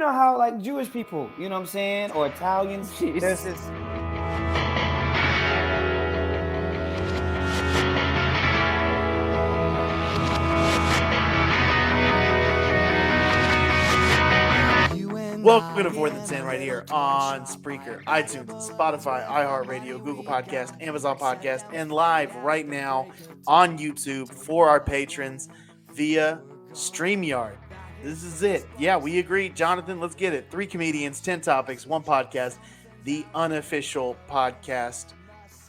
know how like Jewish people, you know what I'm saying, or Italians. Jeez. There's this. Welcome to F&10 right here on Spreaker, iTunes, Spotify, iHeartRadio, Google Podcast, Amazon Podcast, and live right now on YouTube for our patrons via StreamYard. This is it. Yeah, we agree. Jonathan, let's get it. 3 comedians, 10 topics, 1 podcast, the unofficial podcast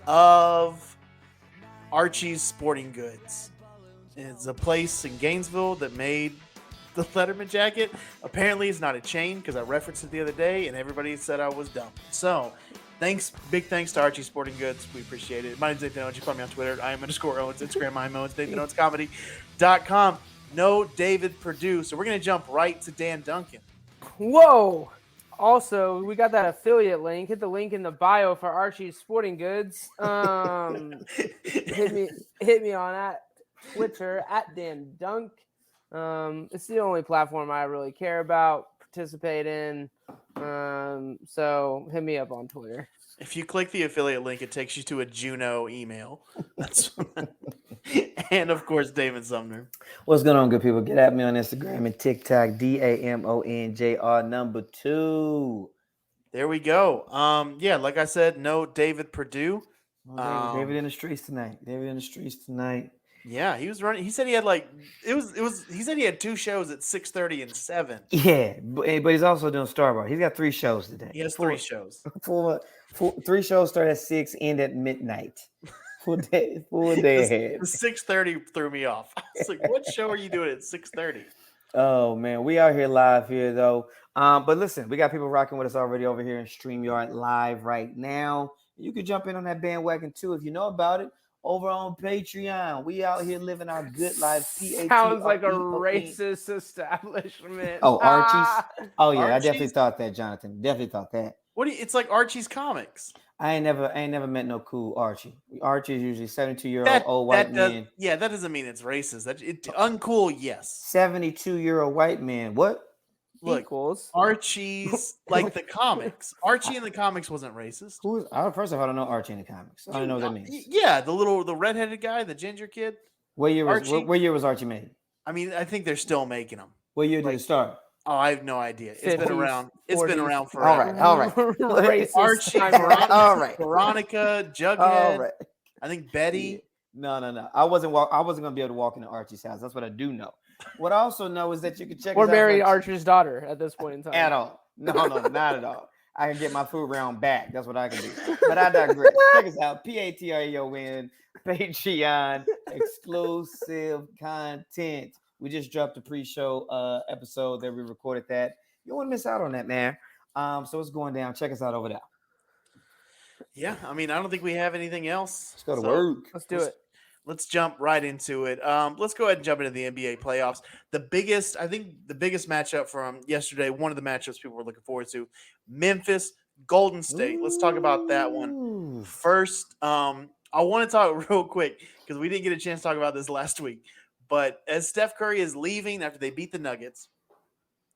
of Archie's Sporting Goods. It's a place in Gainesville that made the Letterman jacket. Apparently it's not a chain because I referenced it the other day and everybody said I was dumb. So big thanks to Archie Sporting Goods. We appreciate it. My name's Nathan Owens. You follow me on Twitter. I am _Owens. Instagram, I'm Owens. NathanOwensComedy.com. No David Perdue. So we're going to jump right to Dan Duncan. Whoa. Also, we got that affiliate link. Hit the link in the bio for Archie's Sporting Goods. Hit me on at Twitter at Dan Dunk. It's the only platform I really care about, participate in. So hit me up on Twitter. If you click the affiliate link, it takes you to a Juno email. And of course, David Sumner. What's going on, good people? Get at me on Instagram and TikTok, DAMONJR 2. There we go. Yeah, like I said, no David Perdue. David in the streets tonight. Yeah, he was running. He said he had he said he had 2 shows at 6:30 and 7. Yeah, but he's also doing Starbucks. He's got 3 shows today. He has 3 shows. 3 shows start at 6, end at midnight. Full day ahead. The 6:30 threw me off. I was like, what show are you doing at 6:30? Oh man, we are here live here though. But listen, we got people rocking with us already over here in StreamYard live right now. You can jump in on that bandwagon too if you know about it. Over on Patreon, we out here living our good life. Sounds like a racist establishment. Oh, Archie's. Oh yeah, Archie's? I definitely thought that, Jonathan. Definitely thought that. It's like Archie's Comics. I ain't never met no cool Archie. Archie is usually 72-year-old old white man. Yeah, that doesn't mean it's racist. Uncool, yes. 72-year-old white man. What? Look, equals Archie's like the comics. Archie in the comics wasn't racist. First of all, I don't know Archie in the comics. I don't know what that means. Yeah, the redheaded guy, the ginger kid. What year was Archie made? I mean, I think they're still making them. What year did it start? Oh, I have no idea. It's 50s, been around. It's 40s. been around forever. All right. Racist. Archie, all right. Veronica, Jughead. All right. I think Betty. No. I wasn't gonna be able to walk into Archie's house. That's what I do know. What I also know is that you can check or us out marry on- Archer's daughter at this point in time. at all. No, not at all. I can get my food round back. That's what I can do. But I digress. Check us out. Patreon, Patreon, exclusive content. We just dropped a pre-show episode that we recorded that. You don't want to miss out on that, man. So it's going down. Check us out over there. Yeah, I mean, I don't think we have anything else. Let's go to work. Let's do it. Let's jump right into it. Let's go ahead and jump into the NBA playoffs. The biggest matchup from yesterday, one of the matchups people were looking forward to, Memphis, Golden State. Let's talk about that one first. I want to talk real quick because we didn't get a chance to talk about this last week. But as Steph Curry is leaving after they beat the Nuggets,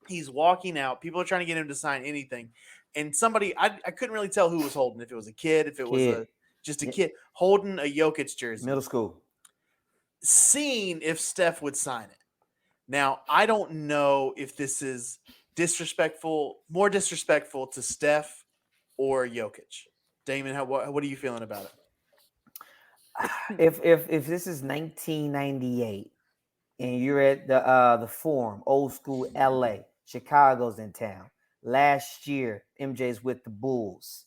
he's walking out. People are trying to get him to sign anything. And somebody, I couldn't really tell who was holding, if it was a kid, if it was just a kid holding a Jokic jersey. Middle school. Seeing if Steph would sign it. Now, I don't know if this is more disrespectful to Steph or Jokic. Damon, what are you feeling about it? If this is 1998 and you're at the Forum, old school LA, Chicago's in town. Last year, MJ's with the Bulls.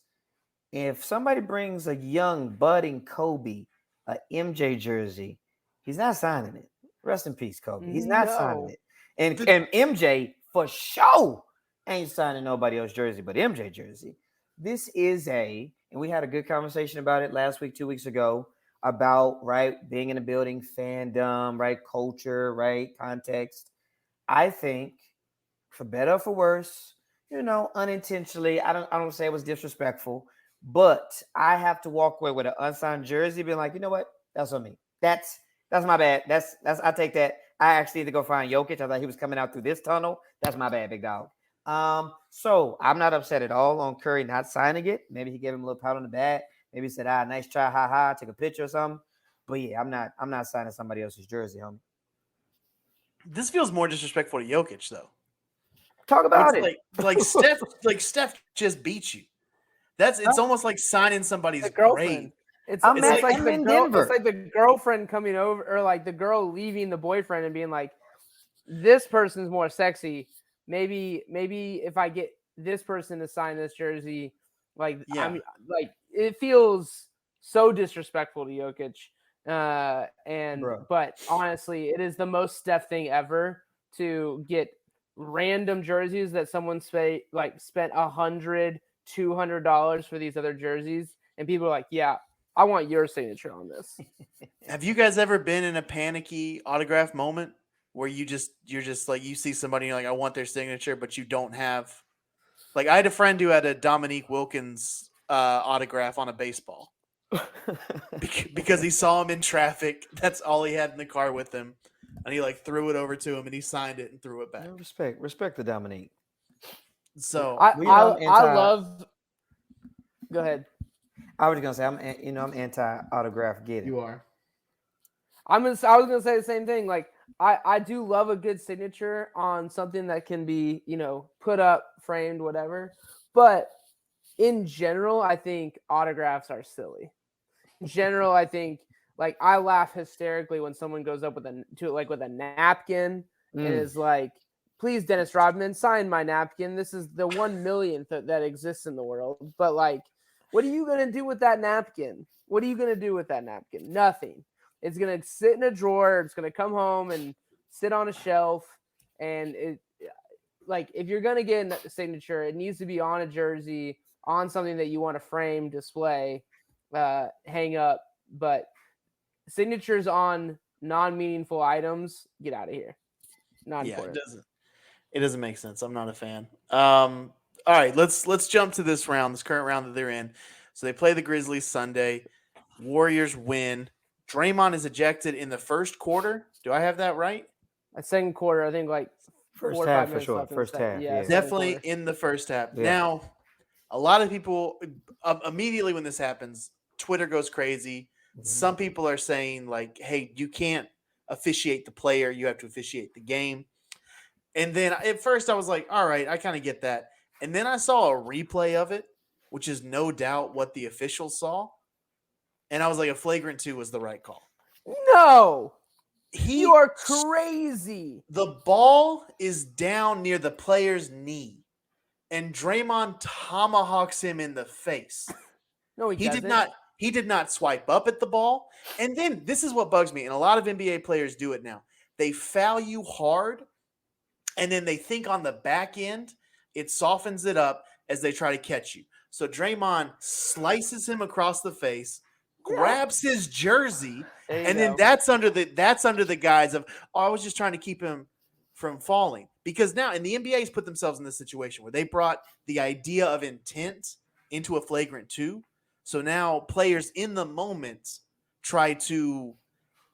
If somebody brings a young budding Kobe, a MJ jersey, he's not signing it. Rest in peace, Kobe. He's not signing it. And MJ for sure ain't signing nobody else's jersey but MJ jersey. This is and we had a good conversation about it last week, 2 weeks ago, about being in a building, fandom, culture, context. I think, for better or for worse, unintentionally, I don't say it was disrespectful, but I have to walk away with an unsigned jersey, being like, you know what? That's on me. That's my bad. That's I take that. I actually need to go find Jokic. I thought he was coming out through this tunnel. That's my bad, big dog. So I'm not upset at all on Curry not signing it. Maybe he gave him a little pat on the back. Maybe he said, nice try, ha ha, take a picture or something. But yeah, I'm not signing somebody else's jersey, homie. This feels more disrespectful to Jokic, though. Talk about It's it. like Steph just beat you. It's almost like signing somebody's The grave. girlfriend. It's I'm it's like I'm the in girl. Denver. It's like the girlfriend coming over, or like the girl leaving the boyfriend and being like, "This person's more sexy. Maybe if I get this person to sign this jersey, like Yeah. I'm like it feels so disrespectful to Jokic." Bro. But honestly, it is the most Steph thing ever to get random jerseys that someone spent $100-$200 for these other jerseys, and people are like, "Yeah, I want your signature on this." Have you guys ever been in a panicky autograph moment where you're just like you see somebody and you're like, I want their signature, but you don't have like I had a friend who had a Dominique Wilkins autograph on a baseball because he saw him in traffic. That's all he had in the car with him. And he like threw it over to him and he signed it and threw it back. No, respect the Dominique. So I Well, you know, I'm I anti- love. Go ahead. I was gonna say I'm anti autograph getting. you are. I was gonna say the same thing. Like I do love a good signature on something that can be, put up, framed, whatever. But in general, I think autographs are silly. In general, I think like I laugh hysterically when someone goes up with a napkin and is like, "Please, Dennis Rodman, sign my napkin. This is the 1 millionth that exists in the world." But like, what are you gonna do with that napkin? What are you gonna do with that napkin? Nothing. It's gonna sit in a drawer. It's gonna come home and sit on a shelf. And if you're gonna get a signature, it needs to be on a jersey, on something that you want to frame, display, hang up. But signatures on non-meaningful items, get out of here. Not important. It doesn't make sense. I'm not a fan. All right, let's jump to this current round that they're in. So they play the Grizzlies Sunday. Warriors win. Draymond is ejected in the first quarter. Do I have that right? Second quarter, I think like First 4 or half 5 for minutes sure. left. First half, yeah. second Definitely quarter. in the first half. Yeah. Now, a lot of people immediately when this happens, Twitter goes crazy. Some people are saying like, "Hey, you can't officiate the player; you have to officiate the game." And then at first I was like, "All right, I kind of get that." And then I saw a replay of it, which is no doubt what the officials saw, and I was like, "A flagrant 2 was the right call." No, He you are crazy. The ball is down near the player's knee, and Draymond tomahawks him in the face. No, He doesn't. did not. He did not swipe up at the ball. And then this is what bugs me, and a lot of NBA players do it now. They foul you hard, and then they think on the back end it softens it up as they try to catch you. So Draymond slices him across the face, grabs his jersey, and then that's under the guise of, "Oh, I was just trying to keep him from falling." Because now, and the NBA's put themselves in this situation where they brought the idea of intent into a flagrant 2. So now players in the moment try to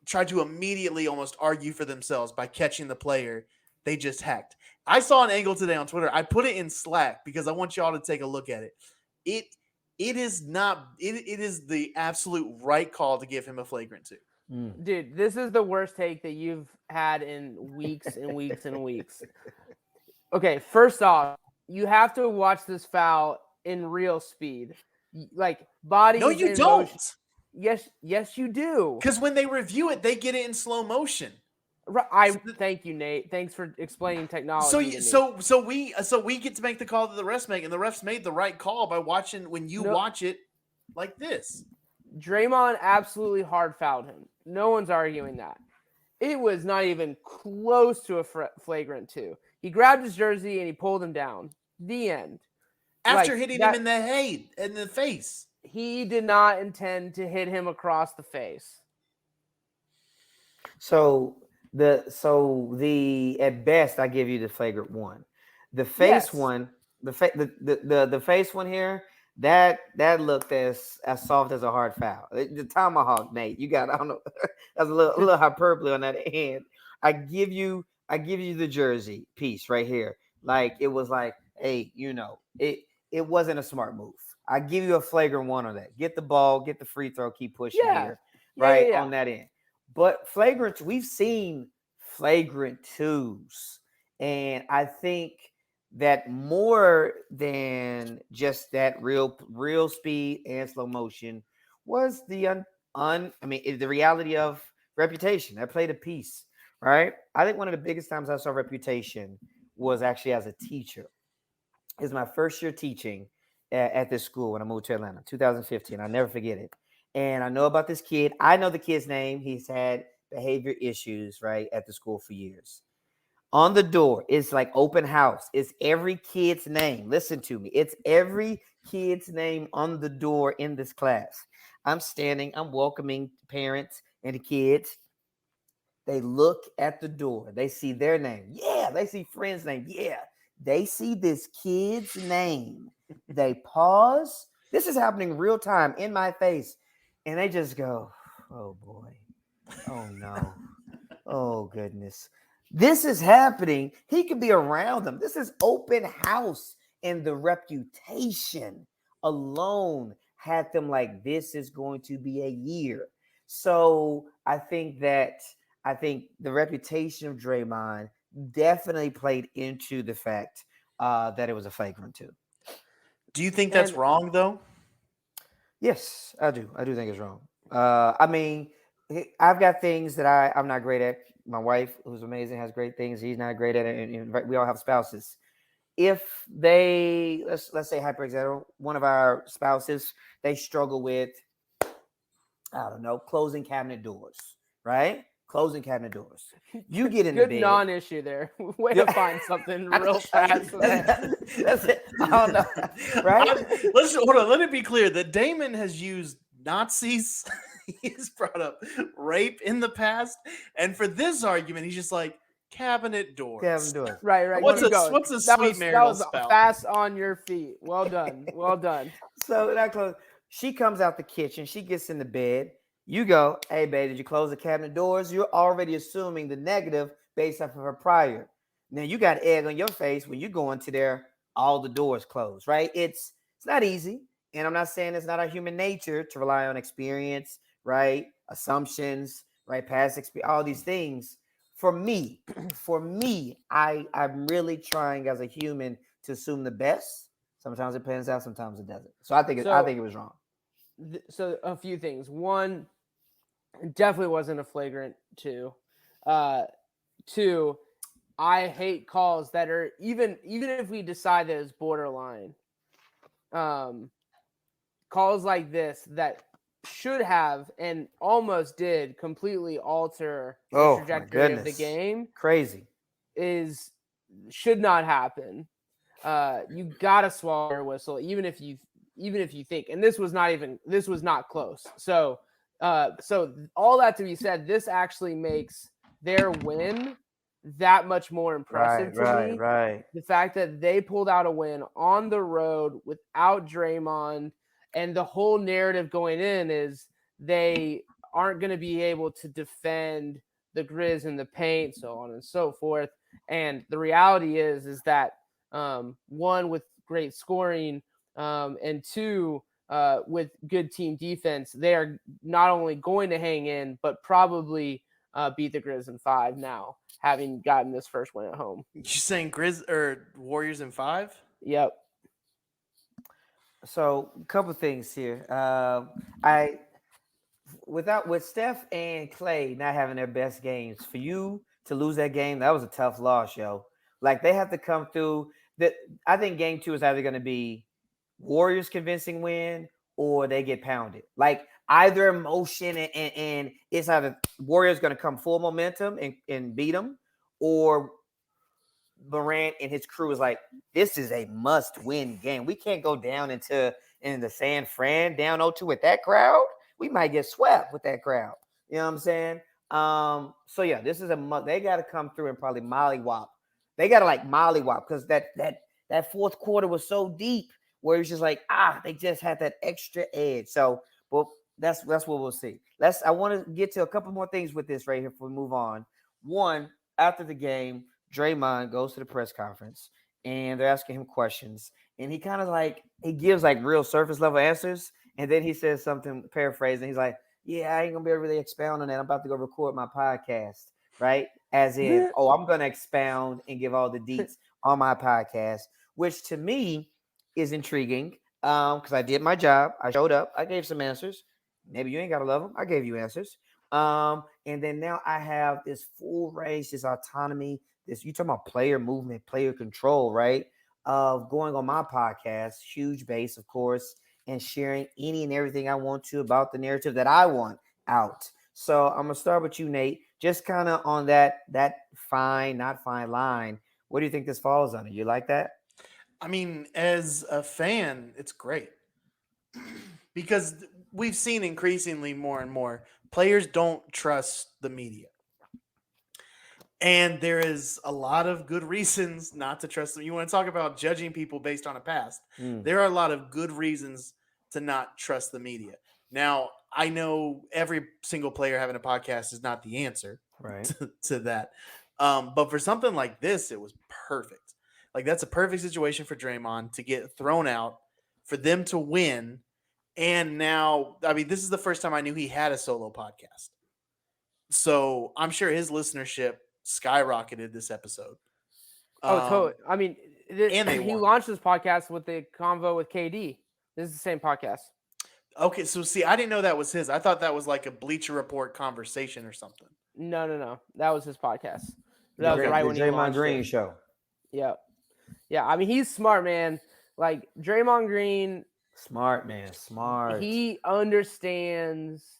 immediately almost argue for themselves by catching the player they just hacked. I saw an angle today on Twitter. I put it in Slack because I want y'all to take a look at it. It is not. It is the absolute right call to give him a flagrant 2. Dude, this is the worst take that you've had in weeks and weeks and weeks. Okay, first off, you have to watch this foul in real speed. Like body. No, you don't. Motion. Yes, you do. Because when they review it, they get it in slow motion. Thank you, Nate. Thanks for explaining technology. So we get to make the call that the refs make, and the refs made the right call by watching when you watch it like this. Draymond absolutely hard fouled him. No one's arguing that. It was not even close to a flagrant 2. He grabbed his jersey and he pulled him down. The end. After hitting him in the face. He did not intend to hit him across the face. So at best I give you the flagrant 1. The face one, the face one here, that looked as soft as a hard foul. The tomahawk, Nate, you got, I don't know, that's a little hyperbole on that end. I give you the jersey piece right here. Like it was like hey, it wasn't a smart move. I give you a flagrant one on that. Get the ball, get the free throw, keep pushing Yeah. here, Yeah. right Yeah. on that end. But flagrant, we've seen flagrant twos, and I think that more than just that real speed and slow motion was the the reality of Reputation. That played a piece, right? I think one of the biggest times I saw Reputation was actually as a teacher. It was my first year teaching at this school when I moved to Atlanta, 2015. I'll never forget it. And I know about this kid. I know the kid's name. He's had behavior issues, right, at the school for years. On the door, it's like open house. It's every kid's name. Listen to me. It's every kid's name on the door in this class. I'm standing, I'm welcoming parents and the kids. They look at the door. They see their name. Yeah. They see friend's name. Yeah. They see this kid's name. They pause. This is happening real time in my face. And they just go, oh boy. Oh no. Oh goodness. This is happening. He could be around them. This is open house. And the Reputation alone had them like this is going to be a year. So I think the reputation of Draymond definitely played into the fact that it was a flagrant two. Do you think that's And wrong though? Yes, I do. I do think it's wrong. I've got things that I'm not great at. My wife, who's amazing, has great things. He's not great at it. And we all have spouses. If they let's say hyper example, one of our spouses, they struggle with, I don't know, closing cabinet doors, right? Closing cabinet doors. You get in the good bed. non-issue there. Way Yeah. to find something real fast. That's it. I don't know, right? Let's hold on. Let it be clear that Damon has used Nazis. He's brought up rape in the past, and for this argument, he's just like cabinet doors. Cabinet doors. Right. What's keep a going. what's a That sweet was marital spell? fast on your feet. Well done. Well done. So that close. She comes out the kitchen. She gets in the bed. You go, hey, babe, did you close the cabinet doors? You're already assuming the negative based off of her prior. Now you got egg on your face when you go into there, all the doors closed, right? It's not easy. And I'm not saying it's not our human nature to rely on experience, right? Assumptions, right? Past experience, all these things. For me, I'm really trying as a human to assume the best. Sometimes it pans out, sometimes it doesn't. So I think So it was wrong. so a few things. One, it definitely wasn't a flagrant two. Two, I hate calls that are even if we decide that it's borderline. Calls like this that should have and almost did completely alter the Oh my trajectory of the goodness. game Crazy. should not happen. You gotta swallow your whistle, even if you think, and this was not close. So all that to be said, this actually makes their win that much more impressive to me. Right. The fact that they pulled out a win on the road without Draymond, and the whole narrative going in is they aren't going to be able to defend the Grizz in the paint, so on and so forth. And the reality is that one, with great scoring, and two, with good team defense, they are not only going to hang in, but probably beat the Grizz in 5 now, having gotten this first win at home. You saying Grizz or Warriors in 5? Yep. So a couple things here. With Steph and Clay not having their best games, for you to lose that game, that was a tough loss, yo. Like they have to come through. That I think game 2 is either going to be Warriors convincing win or they get pounded. Like either emotion and it's either Warriors going to come full momentum and beat them, or Morant and his crew is like, this is a must-win game. We can't go down in the San Fran down 0-2 with that crowd. We might get swept with that crowd. You know what I'm saying? So yeah, this is they got to come through and probably mollywop. They got to like mollywop because that fourth quarter was so deep where it's just like, they just had that extra edge. So, well, that's what we'll see. I want to get to a couple more things with this right here before we move on. One, after the game, Draymond goes to the press conference and they're asking him questions, and he kind of like he gives like real surface level answers, and then he says something paraphrasing. He's like, "Yeah, I ain't gonna be able to really expound on that. I'm about to go record my podcast, right?" As in, oh, I'm gonna expound and give all the deets on my podcast, which to me is intriguing. Because I did my job, I showed up, I gave some answers. Maybe you ain't gotta love them. I gave you answers. And then now I have this full range, this autonomy, this you talking about player movement, player control, right? Of going on my podcast, huge base, of course, and sharing any and everything I want to about the narrative that I want out. So I'm gonna start with you, Nate. Just kind of on that fine, not fine line. What do you think this falls under? You like that? I mean, as a fan, it's great because we've seen increasingly more and more players don't trust the media. And there is a lot of good reasons not to trust them. You want to talk about judging people based on a past. Mm, There are a lot of good reasons to not trust the media. Now, I know every single player having a podcast is not the answer right. to that. But for something like this, it was perfect. Like, that's a perfect situation for Draymond to get thrown out, for them to win. And now, I mean, this is the first time I knew he had a solo podcast. So I'm sure his listenership skyrocketed this episode. Oh, totally. Um, I mean, and they he won. launched this podcast with the convo with KD. This is the same podcast. Okay, so see, I didn't know that was his. I thought that was like a Bleacher Report conversation or something. No. That was his podcast. The, That was right the when he Draymond launched Green it. show. Yeah. Yeah. I mean, he's smart, man. Like Draymond Green, Smart man, smart. he understands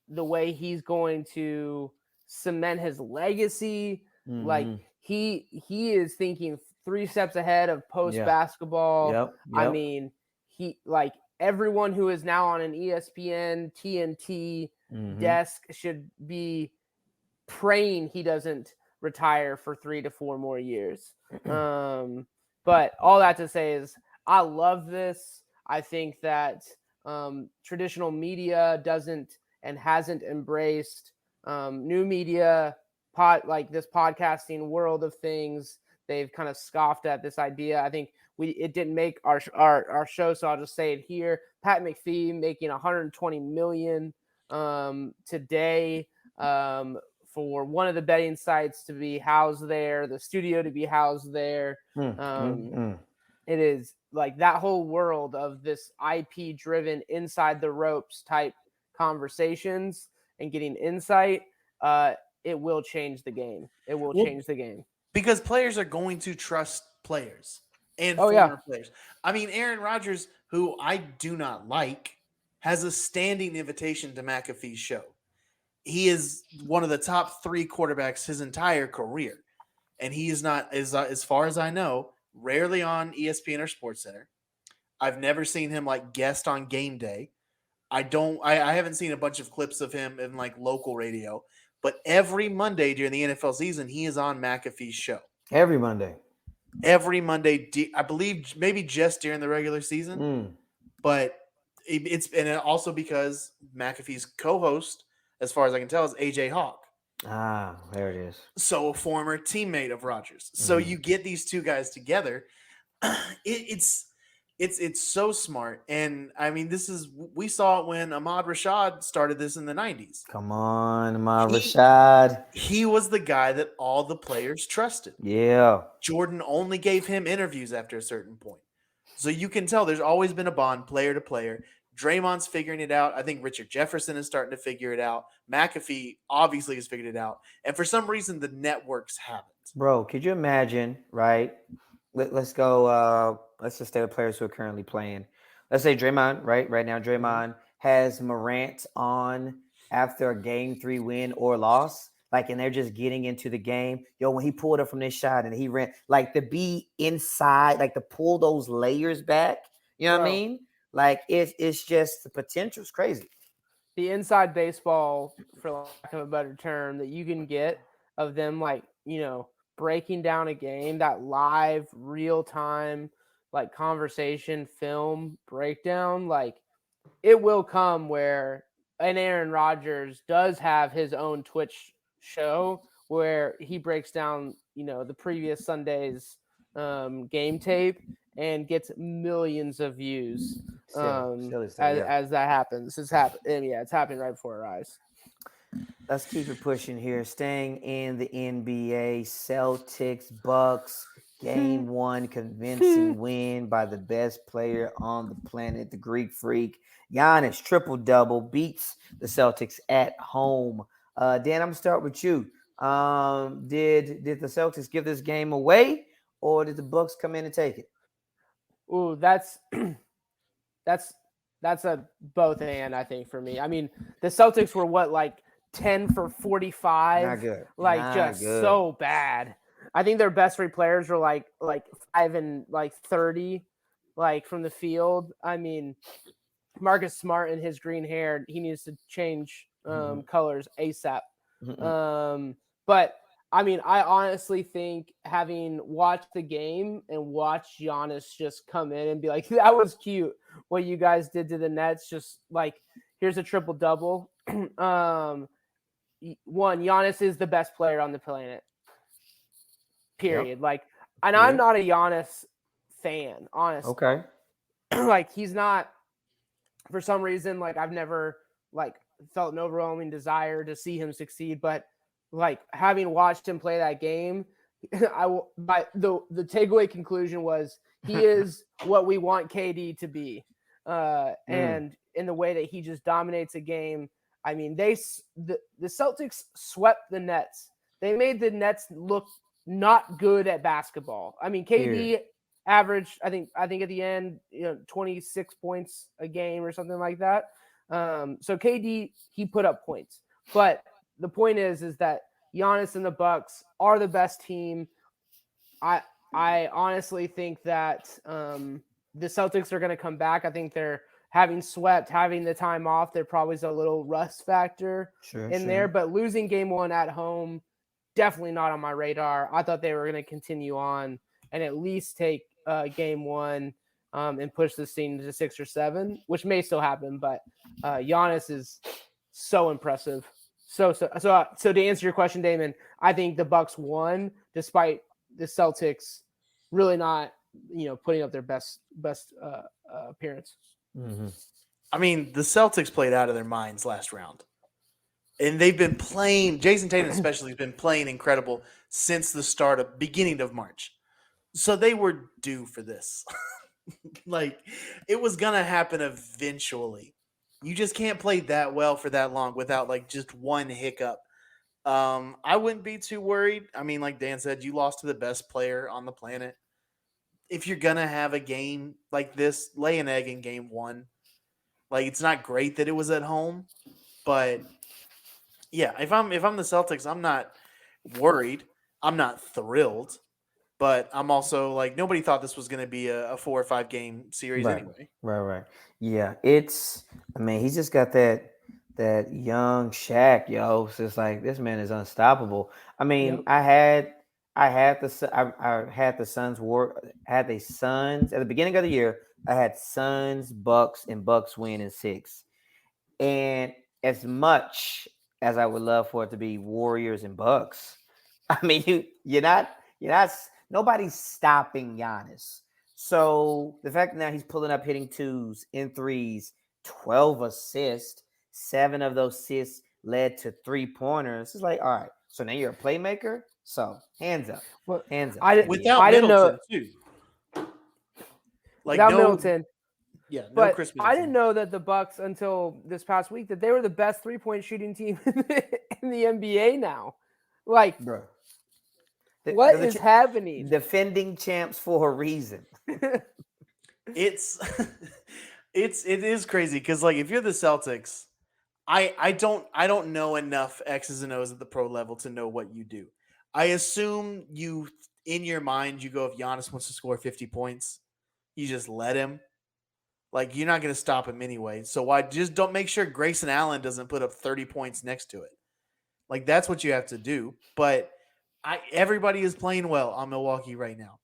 the way he's going to cement his legacy. Like Mhm. he is thinking 3 steps ahead of post Yeah. basketball. Yep. I Yep. mean, he like everyone who is now on an ESPN TNT Mhm. desk should be praying he doesn't retire for 3 to 4 more years. But all that to say is I love this. I think that traditional media doesn't and hasn't embraced new media like this podcasting world of things. They've kind of scoffed at this idea. I think it didn't make our show, so I'll just say it here. Pat McPhee making 120 million today for one of the betting sites to be housed there, the studio to be housed there. It is like that whole world of this IP driven inside the ropes type conversations and getting insight. It will change the game. It will Well, change the game. because players are going to trust players and Oh yeah. former players. I mean, Aaron Rodgers, who I do not like, has a standing invitation to McAfee's show. He is one of the top 3 quarterbacks his entire career. And he is not, as far as I know, rarely on ESPN or SportsCenter. I've never seen him like guest on game day. I haven't seen a bunch of clips of him in like local radio, but every Monday during the NFL season, he is on McAfee's show. Every Monday. Every Monday, I believe maybe just during the regular season, but it's and also because McAfee's co-host, as far as I can tell, is AJ Hawk. Ah, there it is. So a former teammate of Rodgers. So you get these two guys together. It's so smart. And I mean, we saw it when Ahmad Rashad started this in the 90s. Come on, my Rashad. He was the guy that all the players trusted. Yeah. Jordan only gave him interviews after a certain point. So you can tell there's always been a bond player to player. Draymond's figuring it out. I think Richard Jefferson is starting to figure it out. McAfee obviously has figured it out. And for some reason, the networks haven't. Bro, could you imagine, right? Let's go. Let's just stay with players who are currently playing. Let's say Draymond, right? Right now, Draymond has Morant on after a game 3 win or loss. Like, and they're just getting into the game. Yo, when he pulled up from this shot and he ran, like to be inside, like to pull those layers back. You know what I mean? Like it's just the potential is crazy. The inside baseball, for lack of a better term, that you can get of them, like, breaking down a game, that live, real time, like conversation, film breakdown, like it will come where an Aaron Rodgers does have his own Twitch show where he breaks down, the previous Sunday's game tape and gets millions of views Silly stuff. Yeah. as that happens. It's happening. Yeah, it's happening right before our eyes. Let's keep it pushing here. Staying in the NBA, Celtics, Bucks, game one, convincing win by the best player on the planet, the Greek Freak. Giannis, triple-double, beats the Celtics at home. Dan, I'm going to start with you. Did the Celtics give this game away, or did the Bucks come in and take it? Ooh, that's that's a both and I think for me. I mean, the Celtics were what, like 10 for 45, Not good. like Not just good. so bad. I think their best three players were like 5 and like 30, like from the field. I mean, Marcus Smart and his green hair, he needs to change colors ASAP. But I mean, I honestly think, having watched the game and watched Giannis just come in and be like, that was cute what you guys did to the Nets. Just like, here's a triple double. One, Giannis is the best player on the planet. Period. Yep. Like, and I'm not a Giannis fan, honestly. Okay. Like, he's not, for some reason, like, I've never like felt an overwhelming desire to see him succeed, but like, having watched him play that game, but the takeaway conclusion was he is what we want KD to be, and in the way that he just dominates a game. I mean, the Celtics swept the Nets. They made the Nets look not good at basketball. I mean, KD averaged, I think at the end, 26 points a game or something like that. So KD, he put up points, but the point is that Giannis and the Bucks are the best team. I honestly think that the Celtics are going to come back. I think they're having the time off. There probably is a little rust factor there, but losing game one at home, definitely not on my radar. I thought they were going to continue on and at least take game one and push this thing to 6 or 7, which may still happen. But Giannis is so impressive. So to answer your question, Damon, I think the Bucks won despite the Celtics really not, putting up their best appearance. I mean, the Celtics played out of their minds last round. And they've been playing, Jason Tatum especially has been playing incredible since the beginning of March. So they were due for this. Like, it was going to happen eventually. You just can't play that well for that long without like just one hiccup. I wouldn't be too worried. I mean, like Dan said, you lost to the best player on the planet. If you're going to have a game like this, lay an egg in game one. Like, it's not great that it was at home, but yeah, if I'm the Celtics, I'm not worried. I'm not thrilled, but I'm also like, nobody thought this was going to be a 4 or 5 game series anyway. Right. Yeah, he's just got that young Shaq, yo. So it's like, this man is unstoppable. I mean, I had the Suns at the beginning of the year. I had Suns, Bucks, and Bucks win in 6. And as much as I would love for it to be Warriors and Bucks, I mean, nobody's stopping Giannis. So the fact that now he's pulling up, hitting 2s and 3s, 12 assists, 7 of those assists led to 3-pointers. It's like, all right, so now you're a playmaker. So hands up. Without Middleton too. Like, without Middleton. Yeah, no but Chris Middleton. I didn't know that the Bucks until this past week that they were the best 3-point shooting team in the NBA now. Like, bro, what is happening? Defending champs for a reason. It is crazy because, like, if you're the Celtics, I don't know enough X's and O's at the pro level to know what you do. I assume you, in your mind, you go, if Giannis wants to score 50 points, you just let him. Like, you're not going to stop him anyway. So why just don't make sure Grayson Allen doesn't put up 30 points next to it. Like, that's what you have to do. But everybody is playing well on Milwaukee right now.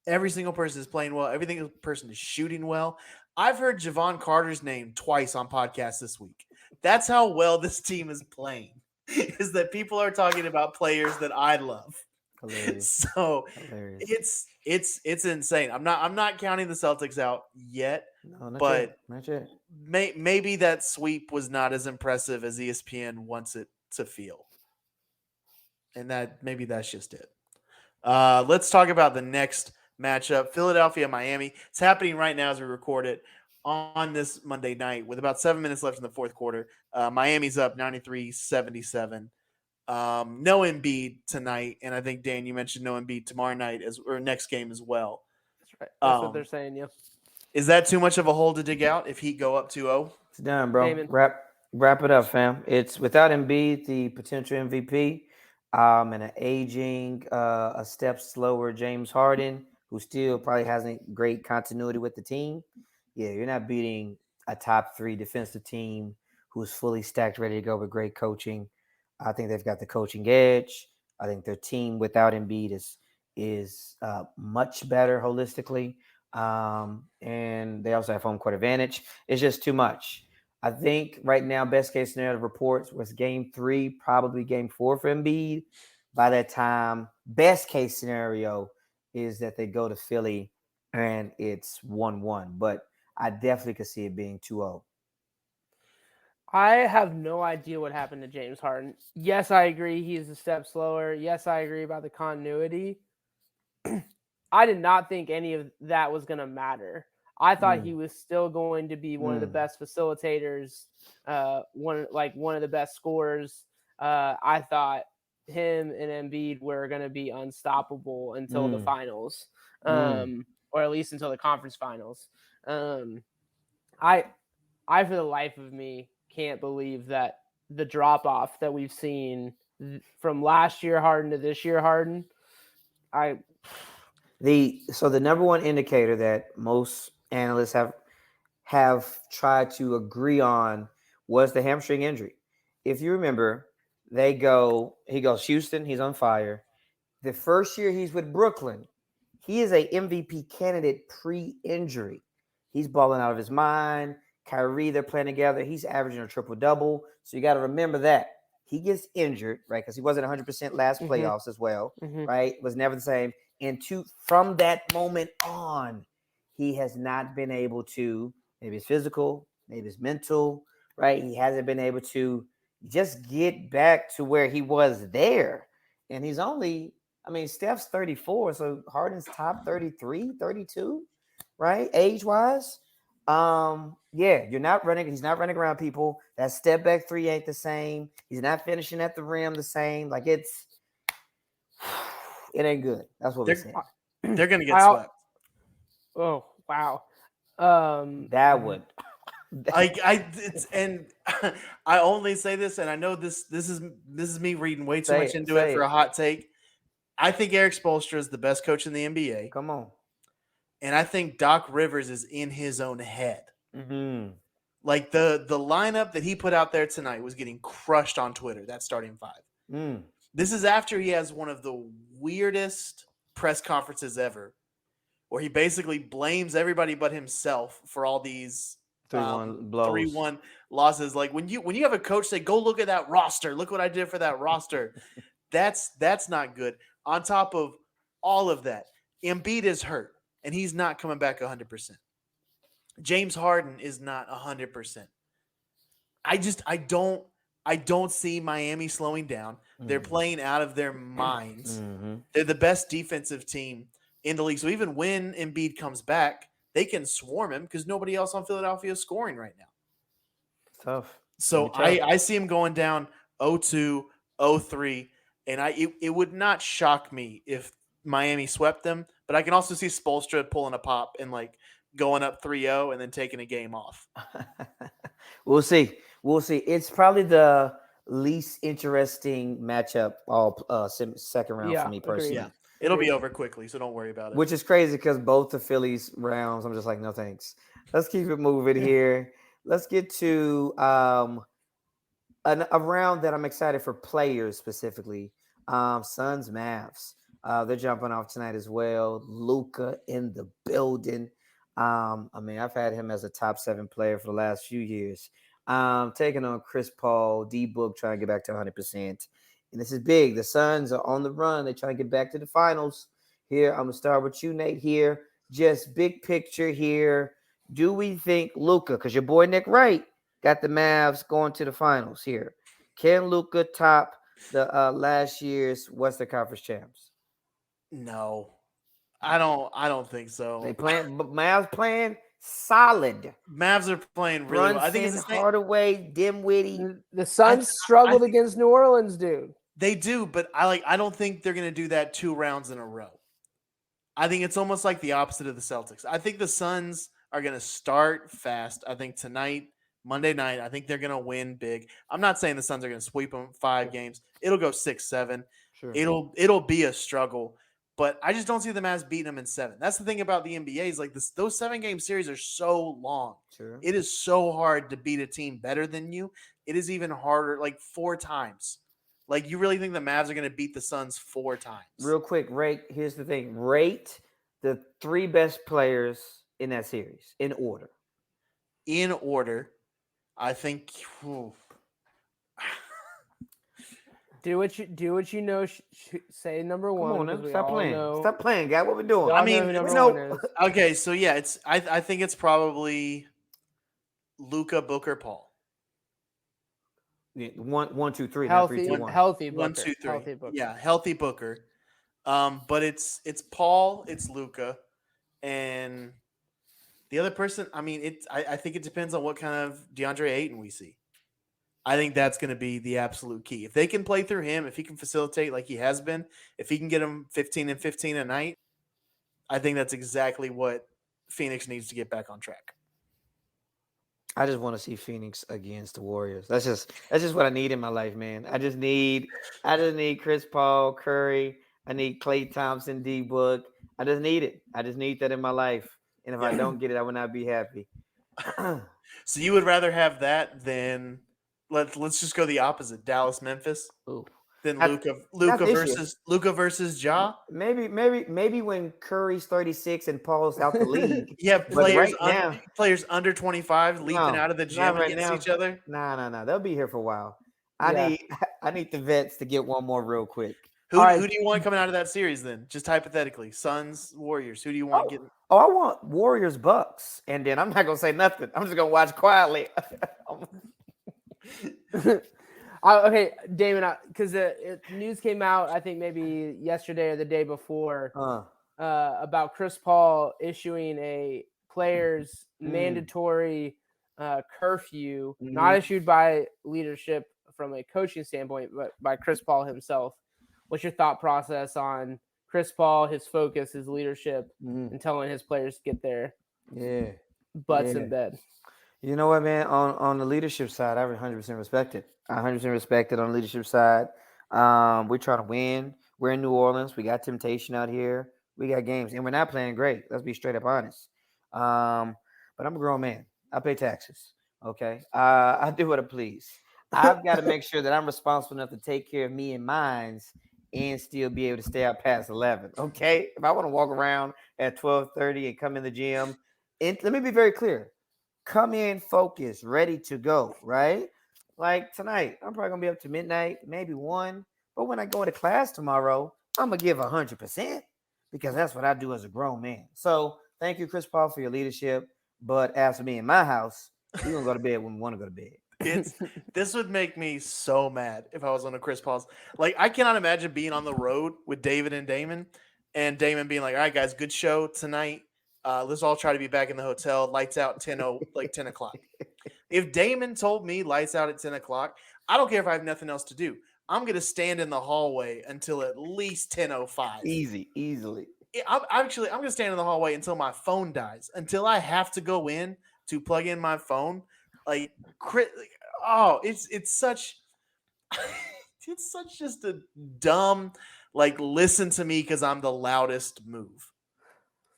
Every single person is playing well. Every single person is shooting well. I've heard Javon Carter's name twice on podcasts this week. That's how well this team is playing, is that people are talking about players that I love. Hilarious. So Hilarious. it's insane. I'm not counting the Celtics out yet, No, not yet. but Not yet. maybe that sweep was not as impressive as ESPN wants it to feel, and that maybe that's just it. Let's talk about the next matchup, Philadelphia Miami. It's happening right now as we record it on this Monday night with about 7 minutes left in the fourth quarter. Miami's up 93-77. No Embiid tonight, and I think Dan, you mentioned no Embiid tomorrow night or next game as well. That's right. That's what they're Um, saying. Yeah. is that too much of a hole to dig out if Heat go up 2-0? It's done, bro. Damon. Wrap it up, fam. It's without Embiid, the potential MVP, and an aging, a step slower James Harden, who still probably hasn't great continuity with the team. Yeah, you're not beating a top three defensive team who's fully stacked, ready to go with great coaching. I think they've got the coaching edge. I think their team without Embiid is much better holistically, and they also have home court advantage. It's just too much. I think right now, best case scenario reports was game three, probably game four for Embiid. By that time, best case scenario is that they go to Philly and it's 1-1. But I definitely could see it being 2-0. I have no idea what happened to James Harden. Yes, I agree he's a step slower. Yes, I agree about the continuity. I did not think any of that was going to matter. I thought he was still going to be one of the best facilitators, one of the best scorers. I thought him and Embiid were going to be unstoppable until the finals, or at least until the conference finals. I for the life of me can't believe that the drop off that we've seen from last year Harden to this year Harden. So the number one indicator that most analysts have tried to agree on was the hamstring injury. If you remember, he goes Houston, he's on fire. The first year he's with Brooklyn, he is a MVP candidate pre-injury. He's balling out of his mind. Kyrie, they're playing together. He's averaging a triple-double. So you got to remember that. He gets injured, right? Because he wasn't 100% last playoffs as well, right? Was never the same. And from that moment on, he has not been able to, maybe it's physical, maybe it's mental, right? He hasn't been able to just get back to where he was there. And he's only, Steph's 34, so Harden's top 33, 32, right? Age-wise. Yeah, he's not running around people. That step back three ain't the same. He's not finishing at the rim the same. Like it ain't good. That's what we're saying. They're gonna get swept. Oh wow. That would and I only say this, and I know this is me reading way too much into it for a hot take. I think Eric Spoelstra is the best coach in the NBA. Come on. And I think Doc Rivers is in his own head. Mm-hmm. Like the lineup that he put out there tonight was getting crushed on Twitter, that starting five. This is after he has one of the weirdest press conferences ever, where he basically blames everybody but himself for all these 3-1 blows. 3-1 losses. Like when you have a coach say, go look at that roster, look what I did for that roster. That's not good. On top of all of that, Embiid is hurt, and he's not coming back 100%. James Harden is not 100%. I don't see Miami slowing down. They're playing out of their minds. They're the best defensive team in the league. So even when Embiid comes back, they can swarm him because nobody else on Philadelphia is scoring right now. It's tough. So I see him going down 0-2, 0-3, and it would not shock me if Miami swept them, but I can also see Spoelstra pulling a pop and like going up 3-0 and then taking a game off. We'll see. It's probably the least interesting matchup all second round for me personally. Yeah. It'll be over quickly, so don't worry about it. Which is crazy because both the Phillies rounds, I'm just like, no thanks. Let's keep it moving here. Let's get to a round that I'm excited for players specifically. Suns Mavs. They're jumping off tonight as well. Luka in the building. I've had him as a top 7 player for the last few years. Taking on Chris Paul, D Book trying to get back to 100%. and this is big. The Suns are on the run. They're trying to get back to the finals. Here, I'm gonna start with you, Nate. Here, just big picture here. Do we think Luka? Because your boy Nick Wright got the Mavs going to the finals here. Can Luka top the last year's Western Conference champs? No, I don't think They so. playing, but Mavs playing solid. Mavs are playing really well. I think it's Brunson, the same. Hardaway, Dimwitty. The Suns I struggled think against New Orleans, dude. they do, but I don't think they're gonna do that 2 rounds in a row. I think it's almost like the opposite of the Celtics. I think the Suns are going to start fast. I think tonight, Monday night, I think they're going to win big. I'm not saying the Suns are going to sweep them 5 games. It'll go 6-7. Sure. It'll be a struggle, but I just don't see the Mavs beating them in 7. That's the thing about the NBA is like those 7-game series are so long. Sure. It is so hard to beat a team better than you. It is even harder, like 4 times. Like, you really think the Mavs are going to beat the Suns 4 times? Real quick, here's the thing. Rate the 3 best players in that series in order. In order, I think. Do what you know. Say number one. Come on, now. 'cause we Stop all playing. know- Stop playing, guy. What we doing? y'all I know mean, who number no- one is. Okay, so yeah, it's I think it's probably Luka, Booker, Paul. Yeah, 1, 2, 3. Not 3, 2, 1. Healthy Booker. 1, 2, 3. Healthy Booker. Yeah, healthy Booker. But it's Paul, it's Luka, and the other person. I mean, I think it depends on what kind of DeAndre Ayton we see. I think that's going to be the absolute key. If they can play through him, if he can facilitate like he has been, if he can get him 15 and 15 a night, I think that's exactly what Phoenix needs to get back on track. I just want to see Phoenix against the Warriors. That's just what I need in my life, man. I just need Chris Paul, Curry. I need Klay Thompson, D Book. I just need it. I just need that in my life. And if I don't get it, I will not be happy. So you would rather have that than let's just go the opposite, Dallas, Memphis, Ooh. than Not- Luka this versus Ja. Maybe when Curry's 36 and Paul's out the league. Yeah, But right now, players under 25 leaping No, out of the not gym right against now. each other. Nah. They'll be here for a while. Yeah. I need the vets to get one more real quick. Who All right. do you want coming out of that series then? Just hypothetically, Suns, Warriors. Who do you want getting? Oh, I want Warriors Bucks, and then I'm not gonna say nothing. I'm just gonna watch quietly. Okay, Damon, because the news came out, I think maybe yesterday or the day before, about Chris Paul issuing a players mandatory curfew, not issued by leadership from a coaching standpoint, but by Chris Paul himself. What's your thought process on Chris Paul, his focus, his leadership, and telling his players to get their butts in bed? You know what, man? On the leadership side, I 100% respect it. I 100% respect it on the leadership side. We're trying to win. We're in New Orleans. We got temptation out here. We got games, and we're not playing great. Let's be straight up honest. But I'm a grown man. I pay taxes. Okay, I do what I please. I've got to make sure that I'm responsible enough to take care of me and mines, and still be able to stay out past 11. Okay, if I want to walk around at 12:30 and come in the gym, and let me be very clear. Come in focused, ready to go, right? Like tonight, I'm probably gonna be up to midnight, maybe 1. But when I go into class tomorrow, I'm gonna give 100% because that's what I do as a grown man. So thank you, Chris Paul, for your leadership. But as for me in my house, we're gonna go to bed when we want to go to bed. This would make me so mad if I was on a Chris Paul's. Like, I cannot imagine being on the road with David and Damon being like, all right, guys, good show tonight. Let's all try to be back in the hotel. Lights out 10 o'clock. If Damon told me lights out at 10 o'clock, I don't care if I have nothing else to do. I'm going to stand in the hallway until at least 10:05. Easily. I'm going to stand in the hallway until my phone dies, until I have to go in to plug in my phone. It's such just a dumb, listen to me because I'm the loudest move.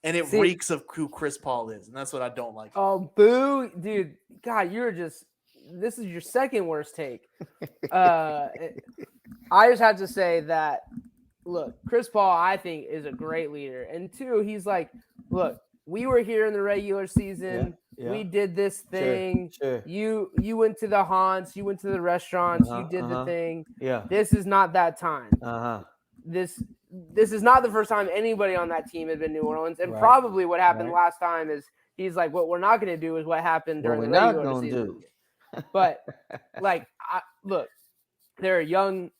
And it reeks of who Chris Paul is, and that's what I don't like. Oh, boo, dude! God, this is your second worst take. I just have to say that, look, Chris Paul, I think, is a great leader, and 2, he's like, look, we were here in the regular season. We did this thing. Sure. You went to the haunts. You went to the restaurants. You did the thing. Yeah. This is not that time. Uh-huh. This is not the first time anybody on that team had been New Orleans, and Right. probably what happened Right. last time is he's like, what we're not going to do is what happened What during we're the not regular gonna season. do. But like, look, there are young,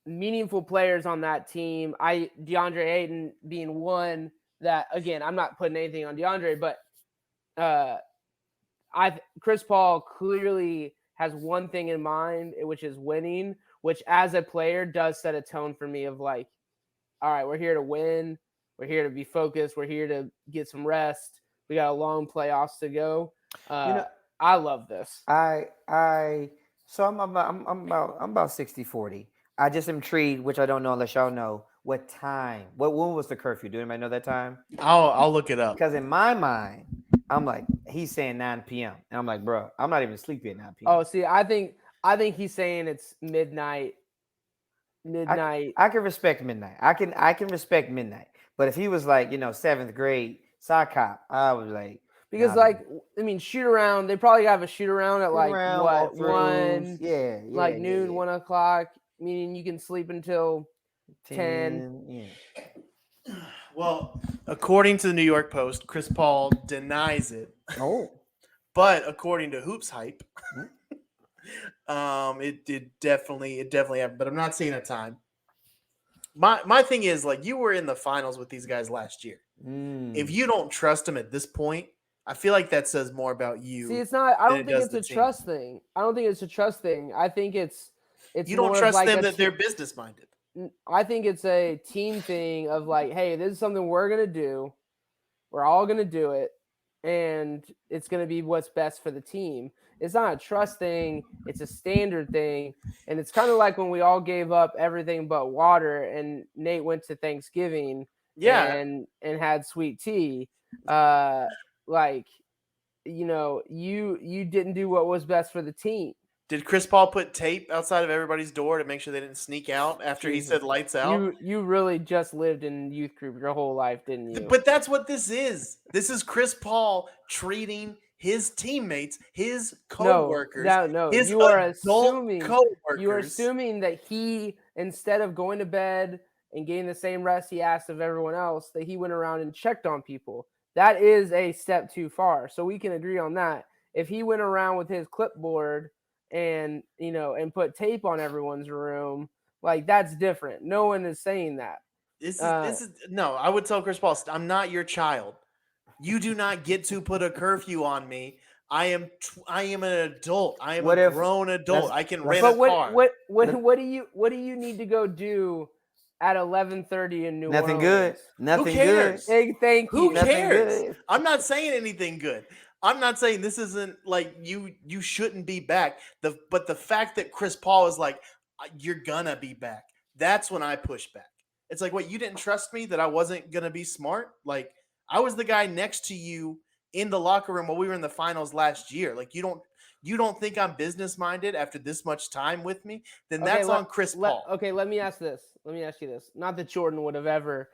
meaningful players on that team. DeAndre Ayton being one that, again, I'm not putting anything on DeAndre, but Chris Paul clearly has one thing in mind, which is winning, which as a player does set a tone for me of like, all right, we're here to win. We're here to be focused. We're here to get some rest. We got a long playoffs to go. I love this. So I'm about 60-40. I just am intrigued, which I don't know unless y'all know what time. When was the curfew? Do anybody know that time? I'll look it up. Because in my mind, I'm like, he's saying 9 p.m. And I'm like, bro, I'm not even sleepy at 9 p.m. Oh, see, I think he's saying it's midnight. I can respect midnight. I can respect midnight. But if he was like, 7th grade sock hop, I was like, because shoot around. They probably have a shoot around at like what, 1? Yeah, like noon, yeah. 1 o'clock. Meaning you can sleep until 10. Yeah. Well, according to the New York Post, Chris Paul denies it. Oh. But according to Hoops Hype, it definitely happened. But I'm not seeing a time. My thing is, like, you were in the finals with these guys last year. If you don't trust them at this point, I feel like that says more about you. See, it's not. I don't think it's a trust thing. I don't think it's a trust thing. I think it's you don't trust them that they're business minded. I think it's a team thing of like, hey, this is something we're gonna do. We're all gonna do it, and it's gonna be what's best for the team. It's not a trust thing. It's a standard thing, and it's kind of like when we all gave up everything but water, and Nate went to Thanksgiving, and had sweet tea. Like, you didn't do what was best for the team. Did Chris Paul put tape outside of everybody's door to make sure they didn't sneak out after he said lights out? You really just lived in youth group your whole life, didn't you? But that's what this is. This is Chris Paul treating his teammates, his coworkers. No. His you are adult assuming coworkers. You are assuming that he, instead of going to bed and getting the same rest he asked of everyone else, that he went around and checked on people. That is a step too far. So we can agree on that. If he went around with his clipboard and put tape on everyone's room, like, that's different. No one is saying that. This is no. I would tell Chris Paul, I'm not your child. You do not get to put a curfew on me. I am an adult. I am a grown adult. I can rent a car. What do you need to go do at 11:30 in New Orleans? Nothing good. Nothing Who cares? good. Thank you. Who cares? I'm not saying anything good. I'm not saying this isn't like you shouldn't be back. But the fact that Chris Paul is like, you're gonna be back. That's when I push back. It's like, what, you didn't trust me that I wasn't gonna be smart? Like, I was the guy next to you in the locker room while we were in the finals last year. Like, you don't think I'm business minded after this much time with me? Then that's on Chris Paul. Let me ask you this. Not that Jordan would have ever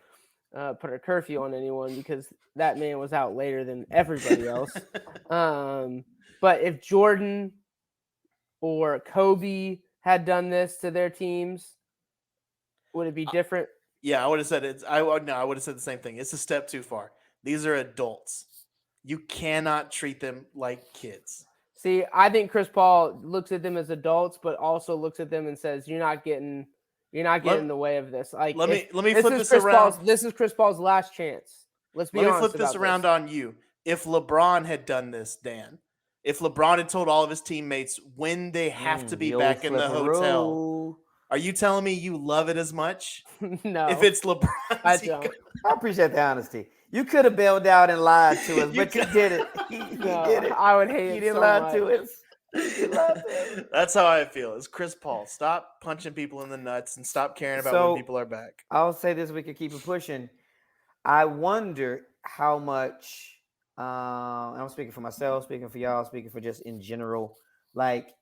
put a curfew on anyone, because that man was out later than everybody else. But if Jordan or Kobe had done this to their teams, would it be different? Yeah, I would have said I would have said the same thing. It's a step too far. These are adults. You cannot treat them like kids. See, I think Chris Paul looks at them as adults, but also looks at them and says, "You're not getting in the way of this." Like, let me flip this around. This is Chris Paul's last chance. Let's be honest. Let me flip this around on you. If LeBron had done this, Dan, if LeBron had told all of his teammates when they have to be back in the hotel, are you telling me you love it as much? No. If it's LeBron, I don't. I appreciate the honesty. You could have bailed out and lied to us, but you did it. You did it. I would hate it. You didn't so lie much. to us. You lied to us. That's how I feel. It's Chris Paul. Stop punching people in the nuts and stop caring about when people are back. I'll say this: we could keep it pushing. I wonder how much. I'm speaking for myself, speaking for y'all, speaking for just in general. Like,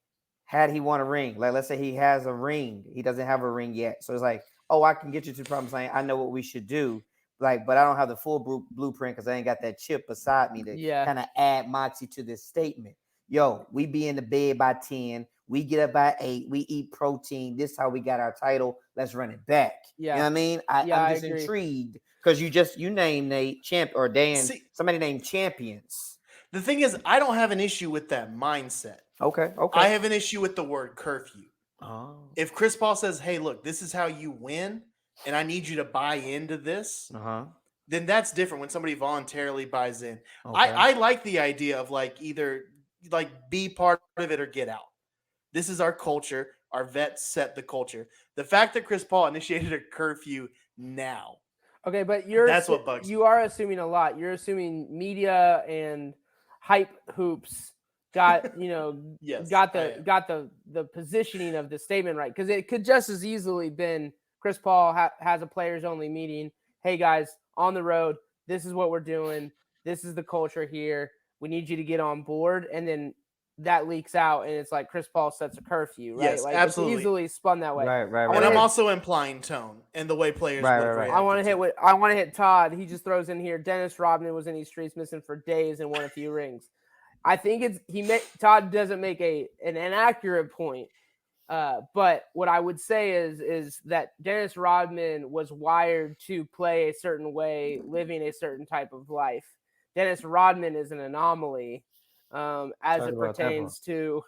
had he won a ring, like let's say he has a ring, he doesn't have a ring yet, so it's like, oh, I can get you to the promised land. I know what we should do. like, but I don't have the full blueprint because I ain't got that chip beside me to Yeah. kind of add moxie to this statement. Yo, we be in the bed by 10. We get up by 8. We eat protein. This is how we got our title. Let's run it back. Yeah. You know what I mean? Yeah, I'm I just agree. intrigued because you named Nate champ or Dan. See, Somebody named champions. the thing is, I don't have an issue with that mindset. Okay. I have an issue with the word curfew. Oh. If Chris Paul says, "Hey, look, this is how you win, and I need you to buy into this," then that's different when somebody voluntarily buys in. Okay. I like the idea of like either like be part of it or get out. This is our culture. Our vets set the culture. The fact that Chris Paul initiated a curfew now. Okay, but That's what bugs you are assuming a lot. You're assuming media and hype hoops got Yes, got the positioning of the statement right, because it could just as easily been Chris Paul has a players only meeting. Hey guys, on the road, this is what we're doing. This is the culture here. We need you to get on board, and then that leaks out, and it's like Chris Paul sets a curfew, right? Yes, like absolutely. It's easily spun that way. Right. And I'm also implying tone and the way players would have reacted. I want to hit Todd. He just throws in here. Dennis Rodman was in these streets missing for days and won a few rings. I think Todd doesn't make an inaccurate point. But what I would say is that Dennis Rodman was wired to play a certain way, living a certain type of life. Dennis Rodman is an anomaly as it pertains to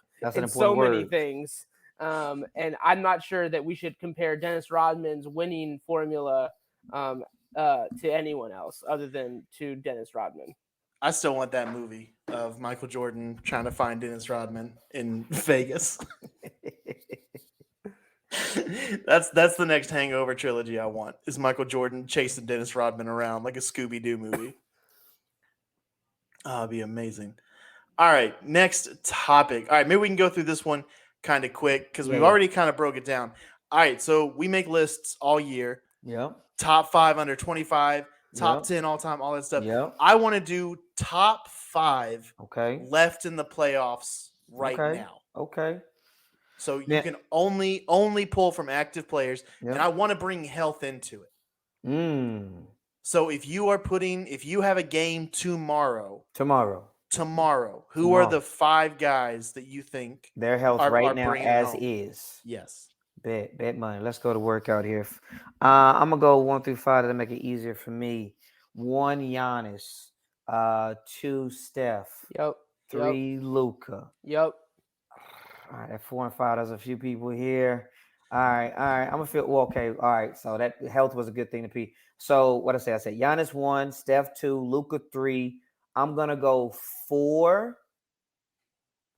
so many things. And I'm not sure that we should compare Dennis Rodman's winning formula to anyone else other than to Dennis Rodman. I still want that movie of Michael Jordan trying to find Dennis Rodman in Vegas. That's the next Hangover trilogy I want. Is Michael Jordan chasing Dennis Rodman around like a Scooby-Doo movie. Oh, it'd be amazing. All right, next topic. All right, maybe we can go through this one kind of quick because we've already kind of broke it down. All right, so we make lists all year. Yep. Top 5 under 25, top 10 all time, all that stuff. Yep. I want to do top 5 left in the playoffs right now. Okay. So you can only pull from active players, and I want to bring health into it. So if you have a game tomorrow, who are the 5 guys that you think their health right now as home? is? Yes. Bet money. Let's go to workout here. I'm gonna go 1 through 5 to make it easier for me. 1 Giannis, 2 Steph, 3 Luka. Yep. All right, at 4 and 5, there's a few people here. All right. I'm gonna feel okay. All right, so that health was a good thing to be. So what I said Giannis 1, Steph 2, Luka 3. I'm gonna go 4.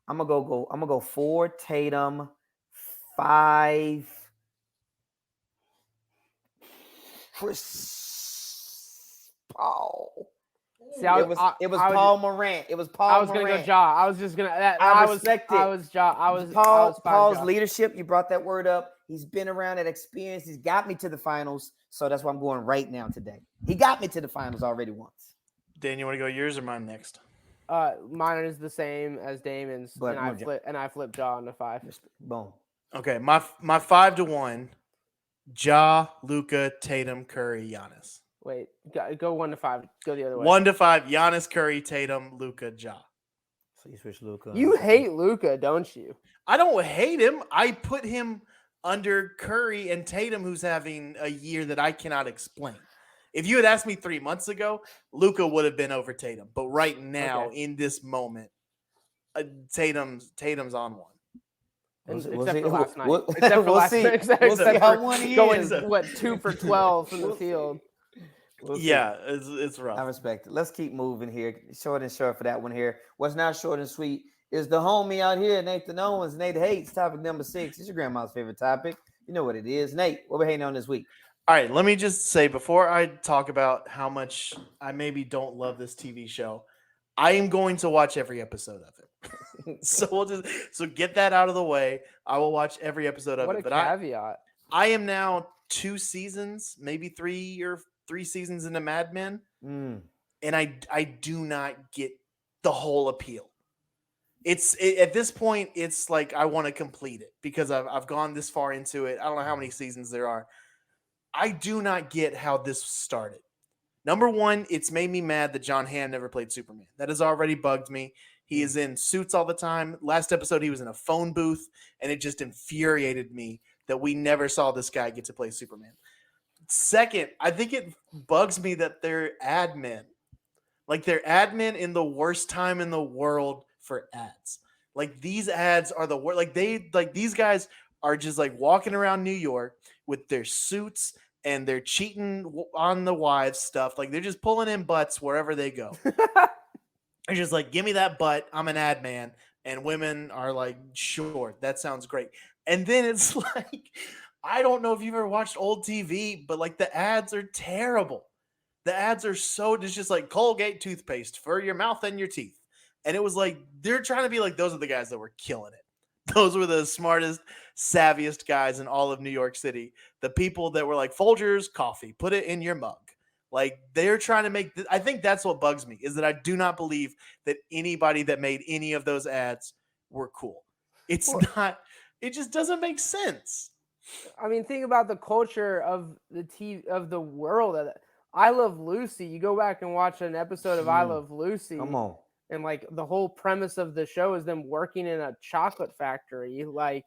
I'm gonna go 4 Tatum, 5 Chris Paul. See, it was Paul Morant. It was Paul. I was gonna go Ja. I was just gonna. I respect it. I was Ja. I was Paul's Ja. leadership. You brought that word up. He's been around that experience. He's got me to the finals. So that's why I'm going right now today. He got me to the finals already once. Dan, you want to go yours or mine next? Mine is the same as Damon's, but I flipped Ja into 5. Boom. Okay, my 5 to 1. Ja, Luka, Tatum, Curry, Giannis. Wait, go 1 to 5. Go the other way. 1 to 5. Giannis, Curry, Tatum, Luka, Ja. So you switch Luka. You hate Luka, don't you? I don't hate him. I put him under Curry and Tatum, who's having a year that I cannot explain. If you had asked me 3 months ago, Luka would have been over Tatum. But right now, in this moment, Tatum's on one. Except for last night. Except for last night. Except how one he going, is. 2 for 12 from the field. It's rough. I respect it. Let's keep moving here. Short and short for that one here. What's not short and sweet is the homie out here, Nathan Owens. Nate hates topic number 6. It's your grandma's favorite topic. You know what it is. Nate, what we hating on this week? All right, let me just say before I talk about how much I maybe don't love this TV show, I am going to watch every episode of it. So get that out of the way. I will watch every episode of it. What a caveat. I am now 2 seasons, maybe 3 seasons into Mad Men, and I do not get the whole appeal. At this point, it's like I want to complete it because I've gone this far into it. I don't know how many seasons there are. I do not get how this started. Number one, it's made me mad that John Hamm never played Superman. That has already bugged me. He is in suits all the time. Last episode, he was in a phone booth, and it just infuriated me that we never saw this guy get to play Superman. Second, I think it bugs me that they're admin. Like, they're admin in the worst time in the world for ads. Like, these ads are the worst. These guys are just like walking around New York with their suits and they're cheating on the wives stuff. Like, they're just pulling in butts wherever they go. They're just like, give me that butt. I'm an ad man. And women are like, sure, that sounds great. And then it's like, I don't know if you've ever watched old TV, but like the ads are terrible. The ads are so, it's just like Colgate toothpaste for your mouth and your teeth. And it was like, they're trying to be like, those are the guys that were killing it. Those were the smartest, savviest guys in all of New York City. The people that were like, Folgers coffee, put it in your mug. Like, they're trying to make, I think that's what bugs me, is that I do not believe that anybody that made any of those ads were cool. It's not, it just doesn't make sense. I mean, think about the culture of the TV, of the world. I Love Lucy. You go back and watch an episode of I Love Lucy. Come on. And like the whole premise of the show is them working in a chocolate factory, like,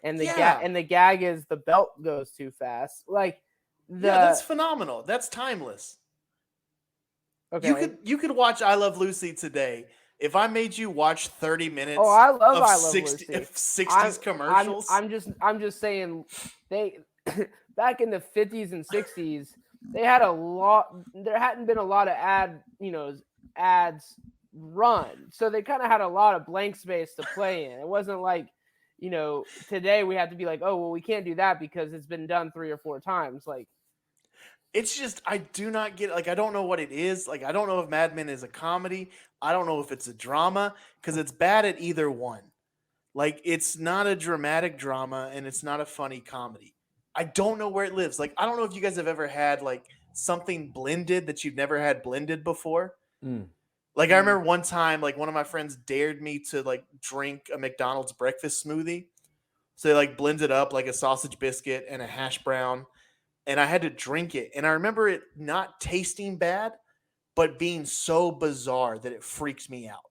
and the gag is the belt goes too fast. Like, that's phenomenal. That's timeless. Okay. You could watch I Love Lucy today. If I made you watch 30 minutes I love of I Love 60s commercials. I'm just saying, they back in the 50s and 60s, they had a lot, there hadn't been a lot of ads run. So they kind of had a lot of blank space to play in. It wasn't like, today we have to be like, oh, well, we can't do that because it's been done 3 or 4 times. Like, it's just, I do not get, like, I don't know what it is. Like, I don't know if Mad Men is a comedy. I don't know if it's a drama, because it's bad at either one. Like, it's not a dramatic drama and it's not a funny comedy. I don't know where it lives. Like, I don't know if you guys have ever had like something blended that you've never had blended before. Like, I remember one time, like, one of my friends dared me to like drink a McDonald's breakfast smoothie. So they like blended up like a sausage biscuit and a hash brown, and I had to drink it. And I remember it not tasting bad, but being so bizarre that it freaks me out.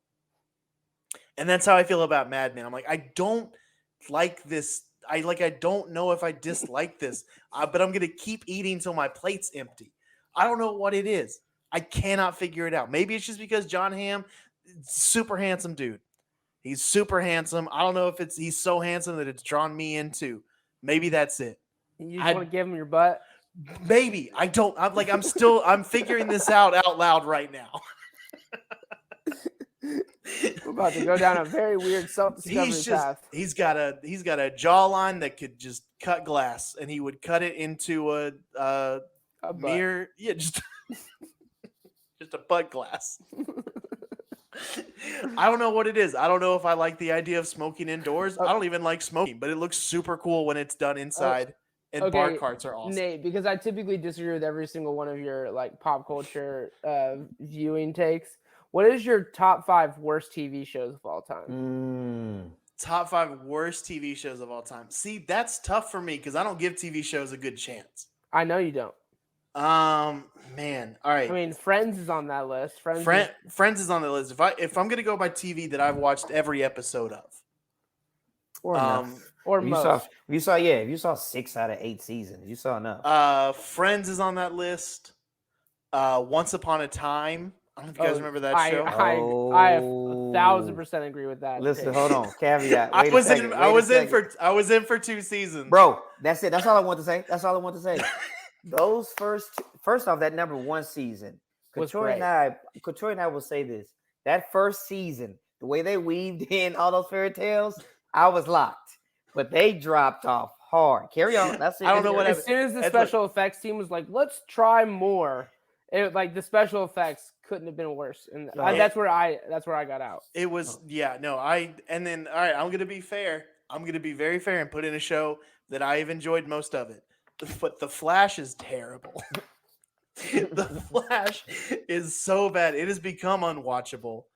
And that's how I feel about Mad Men. I'm like, I don't like this. I don't know if I dislike this, but I'm going to keep eating till my plate's empty. I don't know what it is. I cannot figure it out. Maybe it's just because John Hamm, super handsome dude. He's super handsome. I don't know if he's so handsome that it's drawn me into. Maybe that's it. You just want to give him your butt? Maybe. I don't. I'm figuring this out loud right now. We're about to go down a very weird self-discovery path. He's got a jawline that could just cut glass, and he would cut it into a mirror. Yeah, just a butt glass. I don't know what it is. I don't know if I like the idea of smoking indoors. I don't even like smoking, but it looks super cool when it's done inside. And bar carts are awesome. Nate, because I typically disagree with every single one of your like pop culture viewing takes. What is your top 5 worst TV shows of all time? Top 5 worst TV shows of all time. See, that's tough for me because I don't give TV shows a good chance. I know you don't. Man, all right. I mean, Friends is on that list. Friends is on the list. If I'm gonna go by TV that I've watched every episode of, or most. If you saw 6 out of 8 seasons, you saw enough. Friends is on that list. Once Upon a Time. I don't know if you guys remember that show. I 1,000% agree with that. Listen, hold on. Caveat. I was in for 2 seasons. Bro, that's it. That's all I want to say. Those first off, that number 1 season. Couture and I will say this. That first season, the way they weaved in all those fairy tales, I was locked. But they dropped off hard. Carry on. That's it. I don't know what as soon as the special effects team was like, let's try more. Like the special effects couldn't have been worse, and that's where I got out. It was all right. I'm gonna be fair. I'm gonna be very fair and put in a show that I've enjoyed most of it, but The Flash is terrible. The Flash is so bad; it has become unwatchable.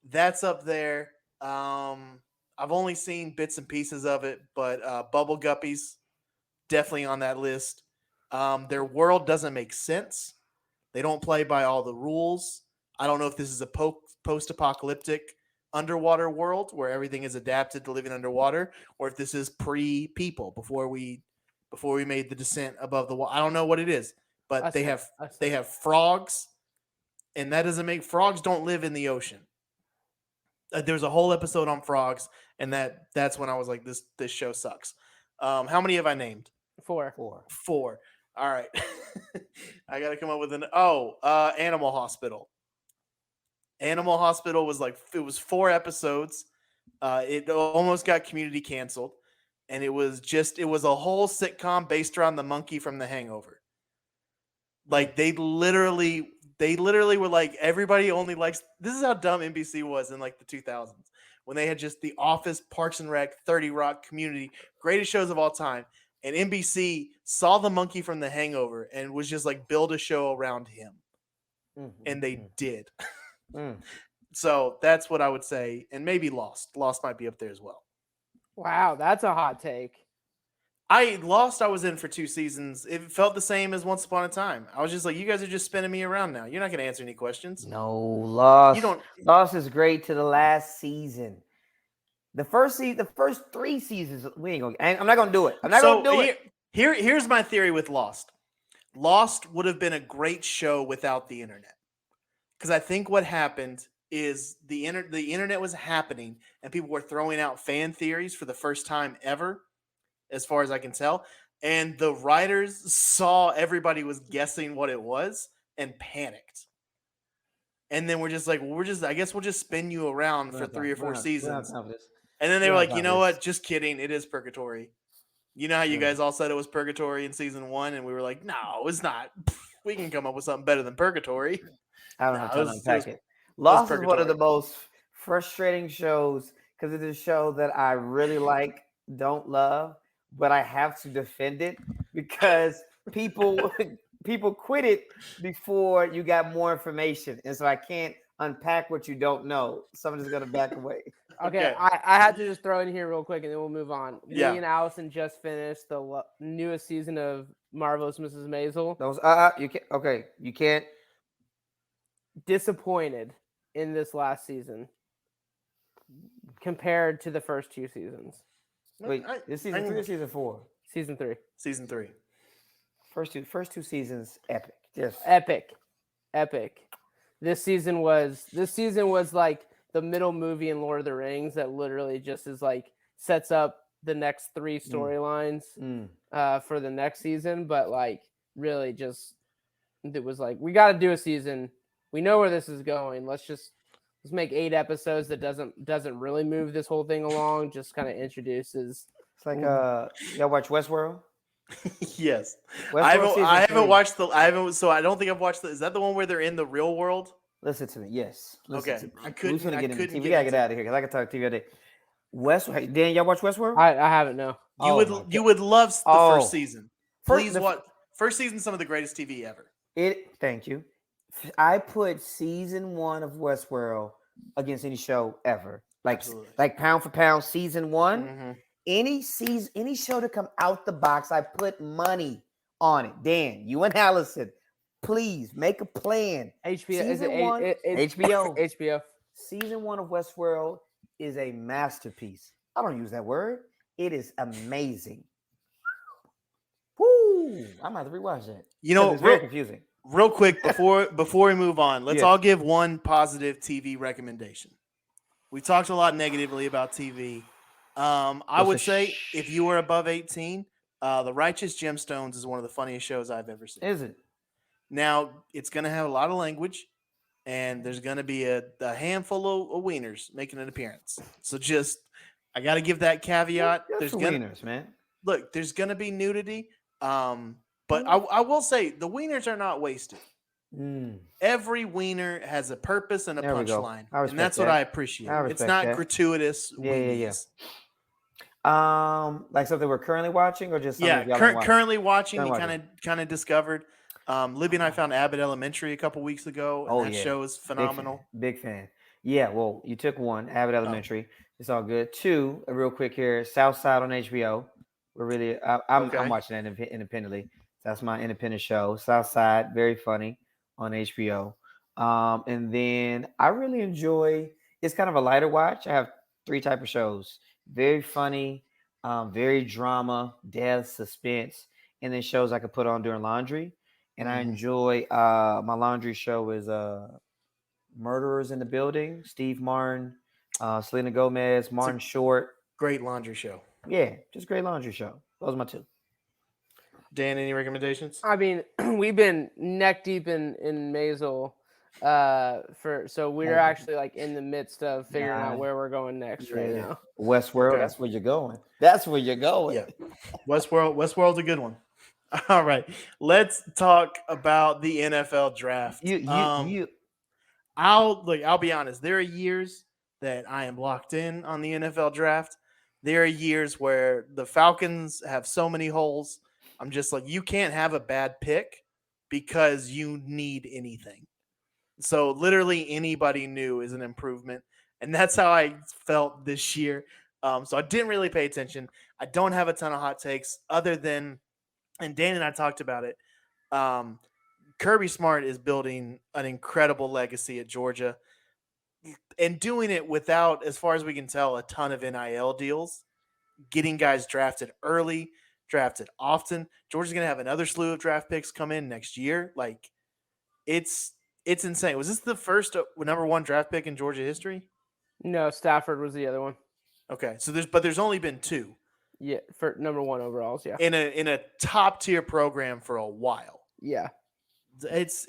That's up there. I've only seen bits and pieces of it, but Bubble Guppies definitely on that list. Their world doesn't make sense. They don't play by all the rules. I don't know if this is a post-apocalyptic underwater world where everything is adapted to living underwater, or if this is pre-people before we made the descent above the water. I don't know what it is, but they have frogs, and that doesn't make frogs don't live in the ocean. There's a whole episode on frogs, and that's when I was like, this show sucks. How many have I named? 4. 4. All right. I got to come up with Animal Hospital. Animal Hospital was it was 4 episodes. It almost got Community canceled, and it was a whole sitcom based around the monkey from The Hangover. Like they literally were like, everybody only likes. This is how dumb NBC was in like the 2000s when they had just The Office, Parks and Rec, 30 Rock, Community, greatest shows of all time. And NBC saw the monkey from The Hangover and was just like, build a show around him. And they did. So that's what I would say. And maybe Lost. Lost might be up there as well. Wow, that's a hot take. I was in for 2 seasons. It felt the same as Once Upon a Time. I was just like, you guys are just spinning me around now. You're not going to answer any questions. No, Lost. Lost is great to the last season. The first 3 seasons, we ain't gonna. I'm not gonna do it. I'm not gonna do it. Here's my theory with Lost. Lost would have been a great show without the internet, because I think what happened is the internet was happening, and people were throwing out fan theories for the first time ever, as far as I can tell. And the writers saw everybody was guessing what it was and panicked. And then we're just like, I guess we'll just spin you around for 3 or 4 seasons. And then they were like, you know what? Just kidding. It is purgatory. You know how you guys all said it was purgatory in season 1? And we were like, no, it's not. We can come up with something better than purgatory. I don't know how to unpack it. Lost is one of the most frustrating shows because it's a show that I really like, don't love, but I have to defend it because people quit it before you got more information. And so I can't unpack what you don't know. Someone's going to back away. Okay. I had to just throw in here real quick and then we'll move on. Yeah. Me and Allison just finished the newest season of Marvelous Mrs. Maisel. You can't. Disappointed in this last season compared to the first 2 seasons. Wait, this season 3 or season 4? Season 3. Season 3. First two seasons, epic. Just epic. This season was like the middle movie in Lord of the Rings that literally just is like sets up the next 3 storylines for the next season, but like really just it was like, we got to do a season. We know where this is going. Let's make 8 episodes that doesn't really move this whole thing along. Just kind of introduces. It's like y'all watch Westworld? Yes. Westworld I haven't watched so I don't think I've watched is that the one where they're in the real world? Listen to me. Yes. Okay. I couldn't get into TV. We gotta get out of here because I can talk TV all day. Westworld. Dan, y'all watch Westworld? I haven't. No. You would love the first season. Please watch. First season, some of the greatest TV ever. Thank you. I put season 1 of Westworld against any show ever. Like pound for pound, season 1. Mm-hmm. Any show to come out the box, I put money on it. Dan, you and Allison, please make a plan. HBO. HBO. Season 1 of Westworld is a masterpiece. I don't use that word. It is amazing. Woo! I might have to rewatch that. It's very confusing. Real quick before we move on, let's all give one positive TV recommendation. We talked a lot negatively about TV. I would say if you are above 18, The Righteous Gemstones is one of the funniest shows I've ever seen. Is it? Now, it's going to have a lot of language, and there's going to be a handful of wieners making an appearance. So I got to give that caveat. There's wieners, man. Look, there's going to be nudity, but I will say the wieners are not wasted. Every wiener has a purpose and a punchline, and that's what I appreciate. It's not gratuitous. Yeah. Like something we're currently watching, or just currently watching. We kind of discovered. Libby and I found Abbott Elementary a couple weeks ago, and that show is phenomenal. Big fan. Yeah, well, you took 1, Abbott Elementary. It's all good. 2, real quick here, Southside on HBO. We're really, I'm watching that independently. That's my independent show. Southside, very funny. on HBO. And then I really enjoy. It's kind of a lighter watch. I have three type of shows: very funny, very drama, death, suspense, and then shows I could put on during laundry. And I enjoy my laundry show is Murderers in the Building, Steve Martin, Selena Gomez, Martin Short. Great laundry show. Yeah, just great laundry show. Those are my two. Dan, any recommendations? I mean, we've been neck deep in Maisel, so we're actually like in the midst of figuring out where we're going next right now. Westworld, Okay. that's where you're going. That's where you're going. Yeah. Westworld's a good one. All right. Let's talk about the NFL draft. I'll be honest. There are years that I am locked in on the NFL draft. There are years where the Falcons have so many holes. I'm just like, you can't have a bad pick because you need anything. So literally anybody new is an improvement. And that's how I felt this year. So I didn't really pay attention. I don't have a ton of hot takes other than, and Dan and I talked about it. Kirby Smart is building an incredible legacy at Georgia and doing it without, as far as we can tell, a ton of NIL deals, getting guys drafted early, drafted often. Georgia's going to have another slew of draft picks come in next year. Like, it's insane. Was this the first number one draft pick in Georgia history? No, Stafford was the other one. Okay, so there's only been two. Yeah, for number one overalls. Yeah, in a top tier program for a while. Yeah, it's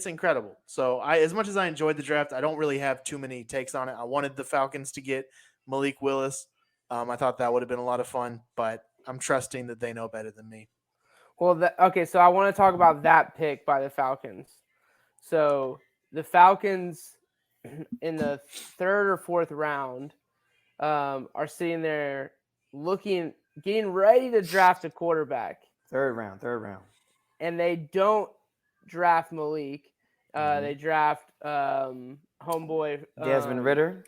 incredible. So as much as I enjoyed the draft, I don't really have too many takes on it. I wanted the Falcons to get Malik Willis. I thought that would have been a lot of fun, but I'm trusting that they know better than me. Well, okay, so I want to talk about that pick by the Falcons. So the Falcons in the third or fourth round are sitting there getting ready to draft a quarterback. Third round. And they don't draft Malik. They draft homeboy Desmond Ridder.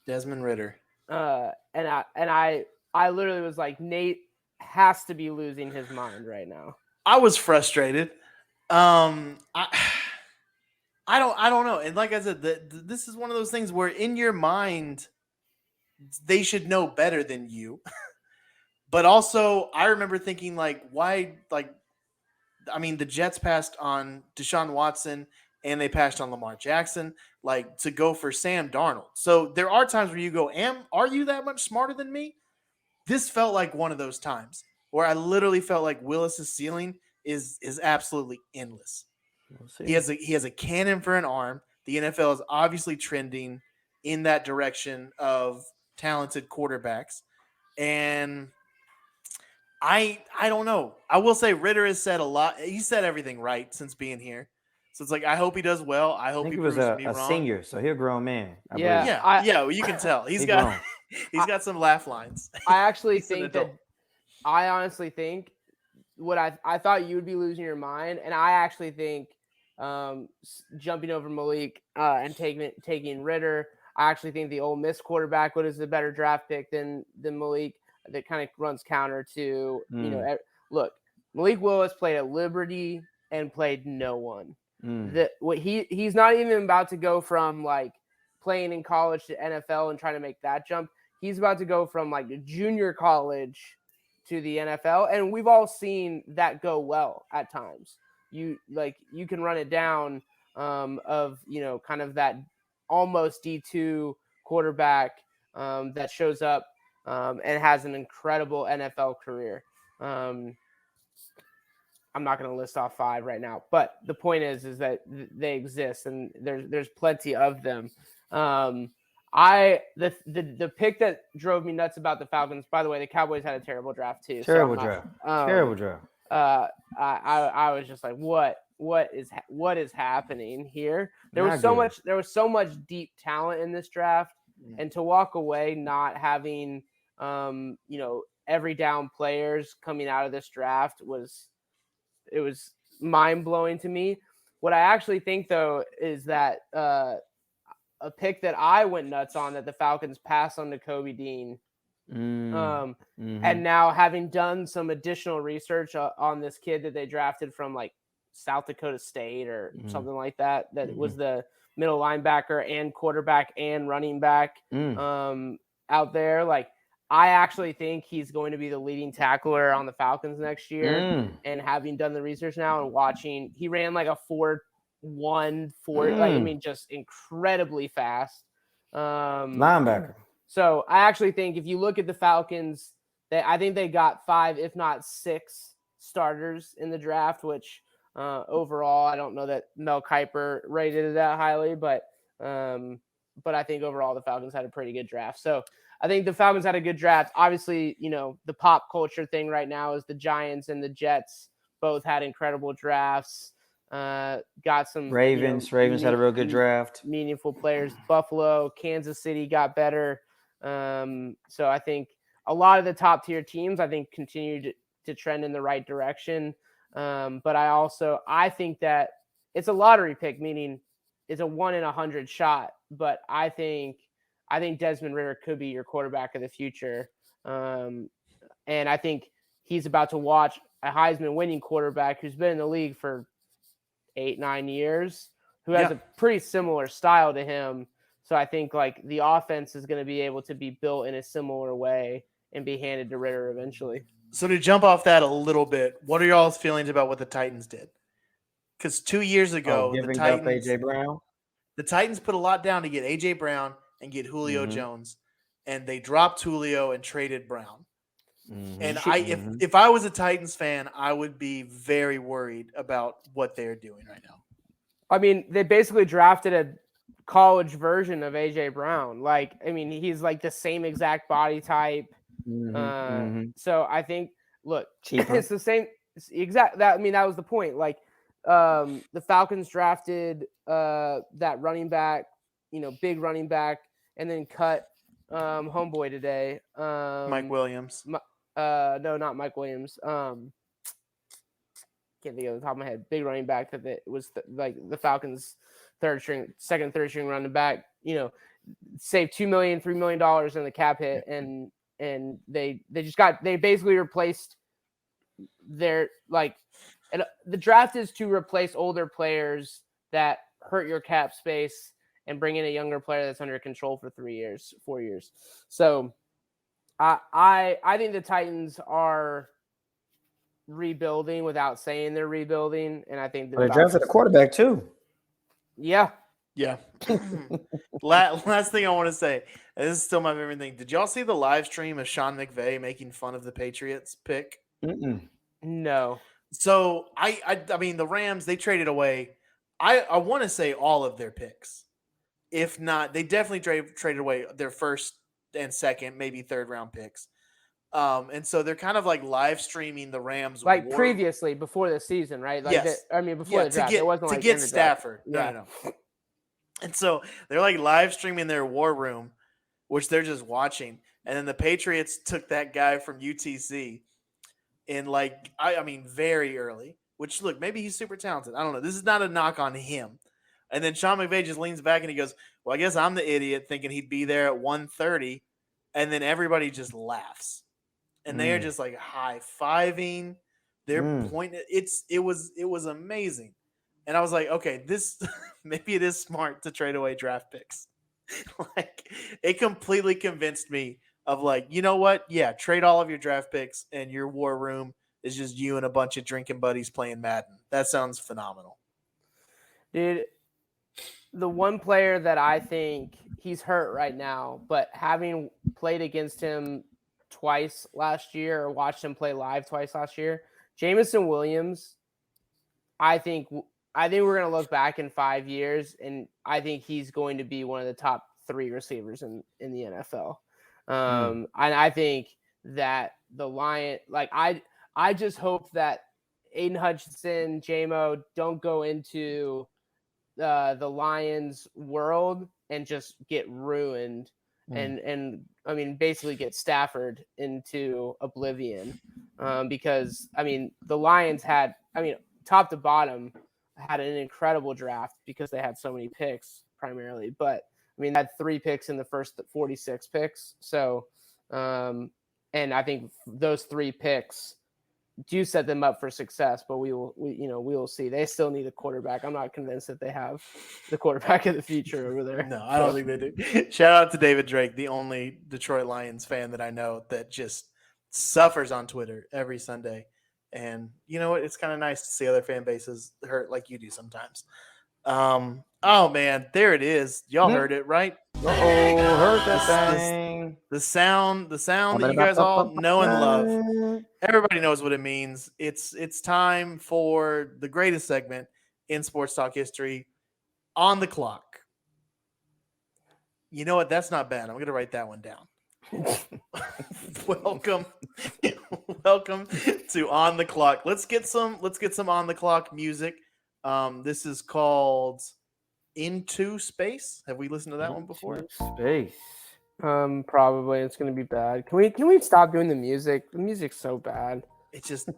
Desmond Ridder. And I literally was like, Nate has to be losing his mind right now. I was frustrated. I don't know. And like I said, this is one of those things where in your mind they should know better than you. But also, I remember thinking, like, why, like, I mean, the Jets passed on Deshaun Watson and they passed on Lamar Jackson, like, to go for Sam Darnold. So there are times where you go, are you that much smarter than me? This felt like one of those times where I literally felt like Willis's ceiling is absolutely endless. We'll he has a cannon for an arm. The NFL is obviously trending in that direction of talented quarterbacks. And I don't know. I will say Ridder has said a lot. He said everything right since being here. So it's like, I hope he does well. I hope he was proves me a wrong. senior, so he's a grown man. Yeah, well, you can tell. He's got some laugh lines. I actually think that I honestly think what I thought you would be losing your mind, and I actually think jumping over Malik and taking Ridder. I actually think the Ole Miss quarterback is a better draft pick than Malik. That kind of runs counter to look. Malik Willis played at Liberty and played no one. He's not even about to go from like playing in college to NFL and trying to make that jump. He's about to go from like junior college to the NFL, and we've all seen that go well at times. You can run it down of kind of that almost D2 quarterback that shows up and has an incredible NFL career. I'm not going to list off 5 right now, but the point is that they exist and there's plenty of them. The pick that drove me nuts about the Falcons, by the way, the Cowboys had a terrible draft too. Terrible draft. I was just like, what is happening here? There was so much deep talent in this draft, and to walk away not having every down players coming out of this draft was mind blowing to me. What I actually think though is that a pick that I went nuts on, that the Falcons passed on to Kobe Dean. And now having done some additional research on this kid that they drafted from like South Dakota State or Mm. something like that. That Mhm. was the middle linebacker and quarterback and running back out there. Like, I actually think he's going to be the leading tackler on the Falcons next year. And having done the research now and watching, he ran like a 4.14, like, I mean, just incredibly fast. Linebacker. So I actually think if you look at the Falcons, I think they got 5, if not 6 starters in the draft, which overall, I don't know that Mel Kiper rated it that highly, but I think overall the Falcons had a pretty good draft. So I think the Falcons had a good draft. Obviously, the pop culture thing right now is the Giants and the Jets both had incredible drafts. Got some Ravens had a real good draft. Meaningful players. Buffalo, Kansas City got better. So I think a lot of the top tier teams, I think, continued to trend in the right direction. But I think that it's a lottery pick, meaning it's a 1 in 100 shot. But I think Desmond Ridder could be your quarterback of the future. And I think he's about to watch a Heisman winning quarterback who's been in the league for 8-9 years, who has a pretty similar style to him. So I think like the offense is going to be able to be built in a similar way and be handed to Ridder eventually. So to jump off that a little bit, what are y'all's feelings about what the Titans did? Because 2 years ago, giving up A.J. Brown? The Titans put a lot down to get A.J. Brown and get Julio Jones, and they dropped Julio and traded Brown. And if I was a Titans fan, I would be very worried about what they're doing right now. I mean, they basically drafted a college version of A.J. Brown. Like, I mean, he's like the same exact body type. So I think, look, it's the same exact. That was the point. Like, the Falcons drafted that running back, big running back, and then cut homeboy today. Mike Williams. No, not Mike Williams. Can't think of the top of my head. Big running back that was the Falcons' second, third string running back. Saved $2 million, $3 million in the cap hit, and they basically replaced their and the draft is to replace older players that hurt your cap space and bring in a younger player that's under control for 4 years. So I think the Titans are rebuilding without saying they're rebuilding, and I think they drafted a quarterback too. Yeah. Last thing I want to say, and this is still my favorite thing. Did y'all see the live stream of Sean McVay making fun of the Patriots pick? No. So I mean, the Rams, they traded away, I want to say all of their picks. If not, they definitely traded away their first and second, maybe third round picks. And so they're kind of like live streaming the Rams previously before the season, right? Like yes. Before the draft. It wasn't to like get Stafford. No. And so they're like live streaming their war room, which they're just watching. And then the Patriots took that guy from UTC in very early, which look, maybe he's super talented. I don't know. This is not a knock on him. And then Sean McVay just leans back and he goes, well, I guess I'm the idiot thinking he'd be there at 1:30. And then everybody just laughs. And they are just like high-fiving. They're pointing. It was amazing. And I was like, okay, this maybe it is smart to trade away draft picks. It completely convinced me of you know what? Yeah, trade all of your draft picks and your war room is just you and a bunch of drinking buddies playing Madden. That sounds phenomenal. Dude, the one player that I think he's hurt right now, but having played against him twice last year or watched him play live twice last year, Jameson Williams, I think we're going to look back in 5 years, and I think he's going to be one of the top 3 receivers in the NFL. And I think that the Lions, I just hope that Aiden Hutchinson, JMO don't go into the Lions world and just get ruined and I mean, basically get Stafford into oblivion. Because, I mean, the Lions had, top to bottom, had an incredible draft because they had so many picks primarily. But, I mean, they had 3 picks in the first 46 picks. So, and I think those 3 picks do set them up for success, but we will see. They still need a quarterback. I'm not convinced that they have the quarterback of the future over there. No, I don't think they do. Shout out to David Drake, the only Detroit Lions fan that I know that just suffers on Twitter every Sunday. And you know what? It's kind of nice to see other fan bases hurt like you do sometimes. Oh man, there it is. Y'all heard it, right? Oh, heard This- that this- thing. The sound that you guys all know and love. Everybody knows what it means. It's time for the greatest segment in sports talk history, On the Clock. You know what? That's not bad. I'm going to write that one down. welcome to On the Clock. Let's get some On the Clock music. This is called Into Space. Have we listened to that one before? Space. Probably it's gonna be bad. Can we stop doing the music? The music's so bad. It's just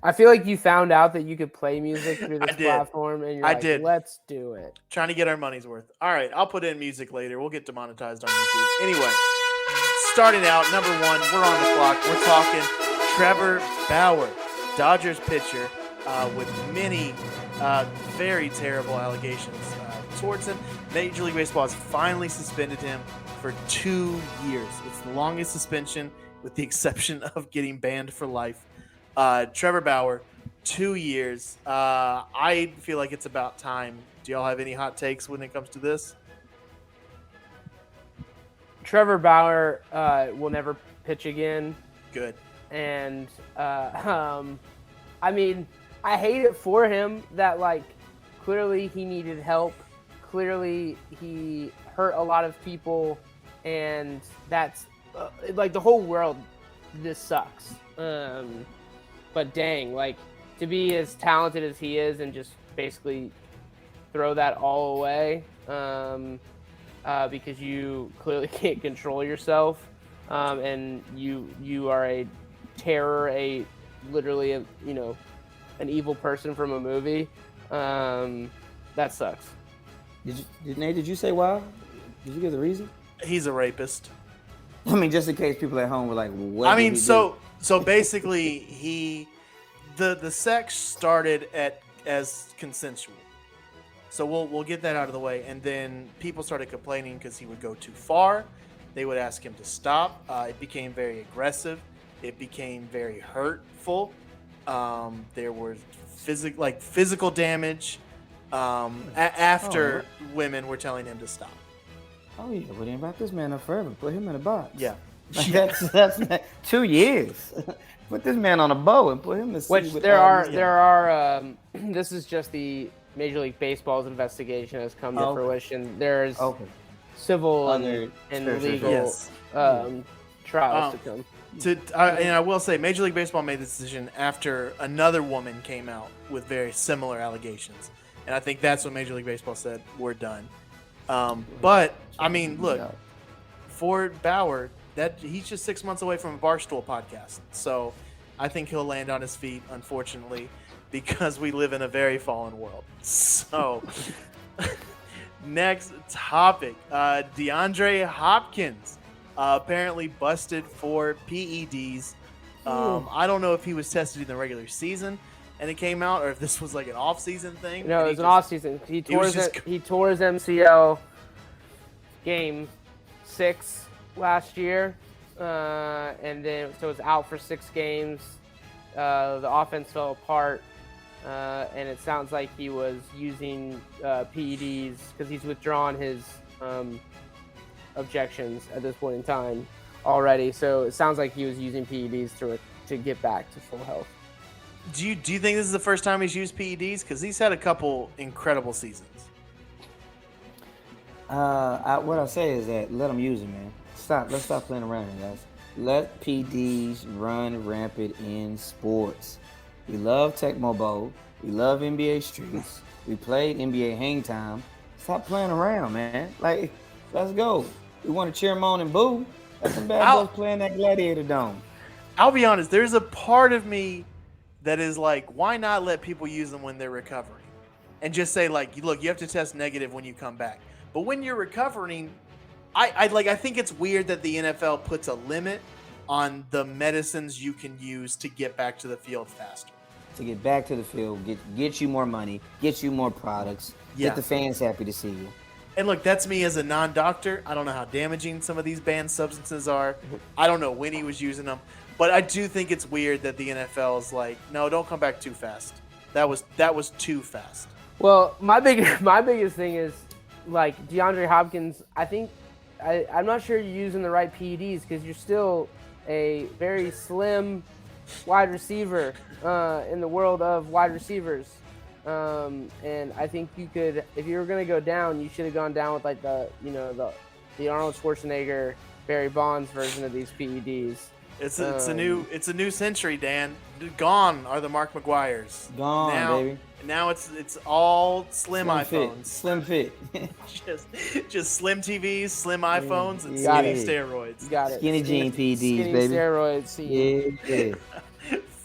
I feel like you found out that you could play music through I this did. platform, and you're I like, did. let's do it. trying to get our money's worth. All right, I'll put in music later. We'll get demonetized on YouTube. Anyway, starting out, number one, we're on the clock. We're talking Trevor Bauer, Dodgers pitcher, with many very terrible allegations towards him. Major League Baseball has finally suspended him for 2 years. It's the longest suspension, with the exception of getting banned for life. Trevor Bauer, 2 years. I feel like it's about time. Do y'all have any hot takes when it comes to this? Trevor Bauer will never pitch again, Good. and I mean, I hate it for him that like clearly he needed help. Clearly he hurt a lot of people, and that's like the whole world. This sucks. But dang, like to be as talented as he is and just basically throw that all away because you clearly can't control yourself, and you are a terror, literally an evil person from a movie. That sucks. Nate, did you say why? Did you give the reason? He's a rapist. I mean, just in case people at home were like, what? I did mean, he so basically, the sex started as consensual. So we'll get that out of the way, and then people started complaining because he would go too far. They would ask him to stop. It became very aggressive. It became very hurtful. There was physical damage after women were telling him to stop. Oh yeah, we didn't wrap this man up forever. Put him in a box. Yeah. Like, that's 2 years. Put this man on a bow and put him to sea. Which with there all are these- there are. This is just the Major League Baseball's investigation has come to Okay. fruition. There's Okay. civil Other- and sure. legal Yes. trials to come. And I will say, Major League Baseball made this decision after another woman came out with very similar allegations, and I think that's what Major League Baseball said: we're done. But I mean, look, for Bauer, that he's just 6 months away from a Barstool podcast, so I think he'll land on his feet. Unfortunately, because we live in a very fallen world. So, next topic: DeAndre Hopkins. Apparently busted for PEDs. I don't know if he was tested in the regular season and it came out, or if this was like an off-season thing. No, and it was an off season. He tore his MCL game 6 last year, and then so it was out for 6 games. The offense fell apart, and it sounds like he was using PEDs because he's withdrawn his objections at this point in time already. So it sounds like he was using PEDs to get back to full health. Do you think this is the first time he's used PEDs? Because he's had a couple incredible seasons. What I say is that let them use it, man. Let's stop playing around, guys. Let PDs run rampant in sports. We love Tecmo Bowl. We love NBA Streets. We played NBA Hang Time. Stop playing around, man. Like, let's go. We want to cheer them on and boo. Let them bad boys play in that Gladiator Dome. I'll be honest. There's a part of me that is like, why not let people use them when they're recovering? And just say, like, look, you have to test negative when you come back. But when you're recovering, I think it's weird that the NFL puts a limit on the medicines you can use to get back to the field faster. To get back to the field, get you more money, get you more products, Yeah. get the fans happy to see you. And look, that's me as a non-doctor. I don't know how damaging some of these banned substances are. I don't know when he was using them, but I do think it's weird that the NFL is like, no, don't come back too fast. That was too fast. Well, my biggest thing is like DeAndre Hopkins. I think I'm not sure you're using the right PEDs because you're still a very slim wide receiver in the world of wide receivers. And I think you could, if you were going to go down, you should have gone down with like the Arnold Schwarzenegger, Barry Bonds version of these PEDs. It's a new century, Dan. Gone are the Mark McGuires. Gone, now, baby. Now it's all slim iPhones. Slim fit. just slim TVs, slim iPhones, and Got skinny it. steroids. Got it. Skinny jean PEDs, skinny baby. steroids. Yeah.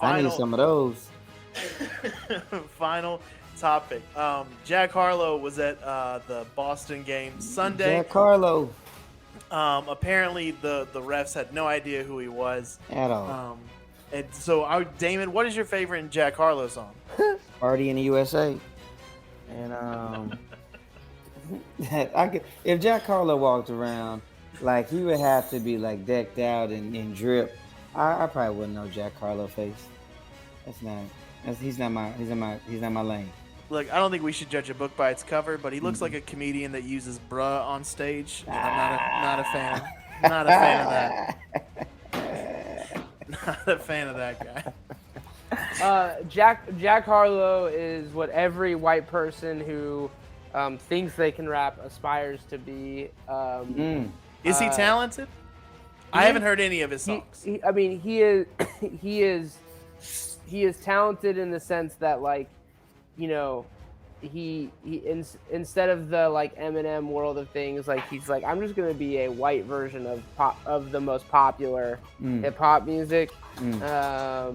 I need some of those. Final topic. Jack Harlow was at the Boston game Sunday. Jack Harlow. Apparently the refs had no idea who he was At all. And so, Damon, what is your favorite Jack Harlow song? Party in the USA. And if Jack Harlow walked around, like he would have to be like decked out in drip. I probably wouldn't know Jack Harlow face. He's not my lane. Look, I don't think we should judge a book by its cover, but he looks like a comedian that uses bruh on stage. And I'm not a fan. Not a fan of that. Not a fan of that guy. Jack Harlow is what every white person who thinks they can rap aspires to be. Is he talented? I haven't heard any of his songs. He is talented in the sense that, like, you know, instead of the like Eminem world of things, like he's like, I'm just gonna be a white version of the most popular hip hop music, I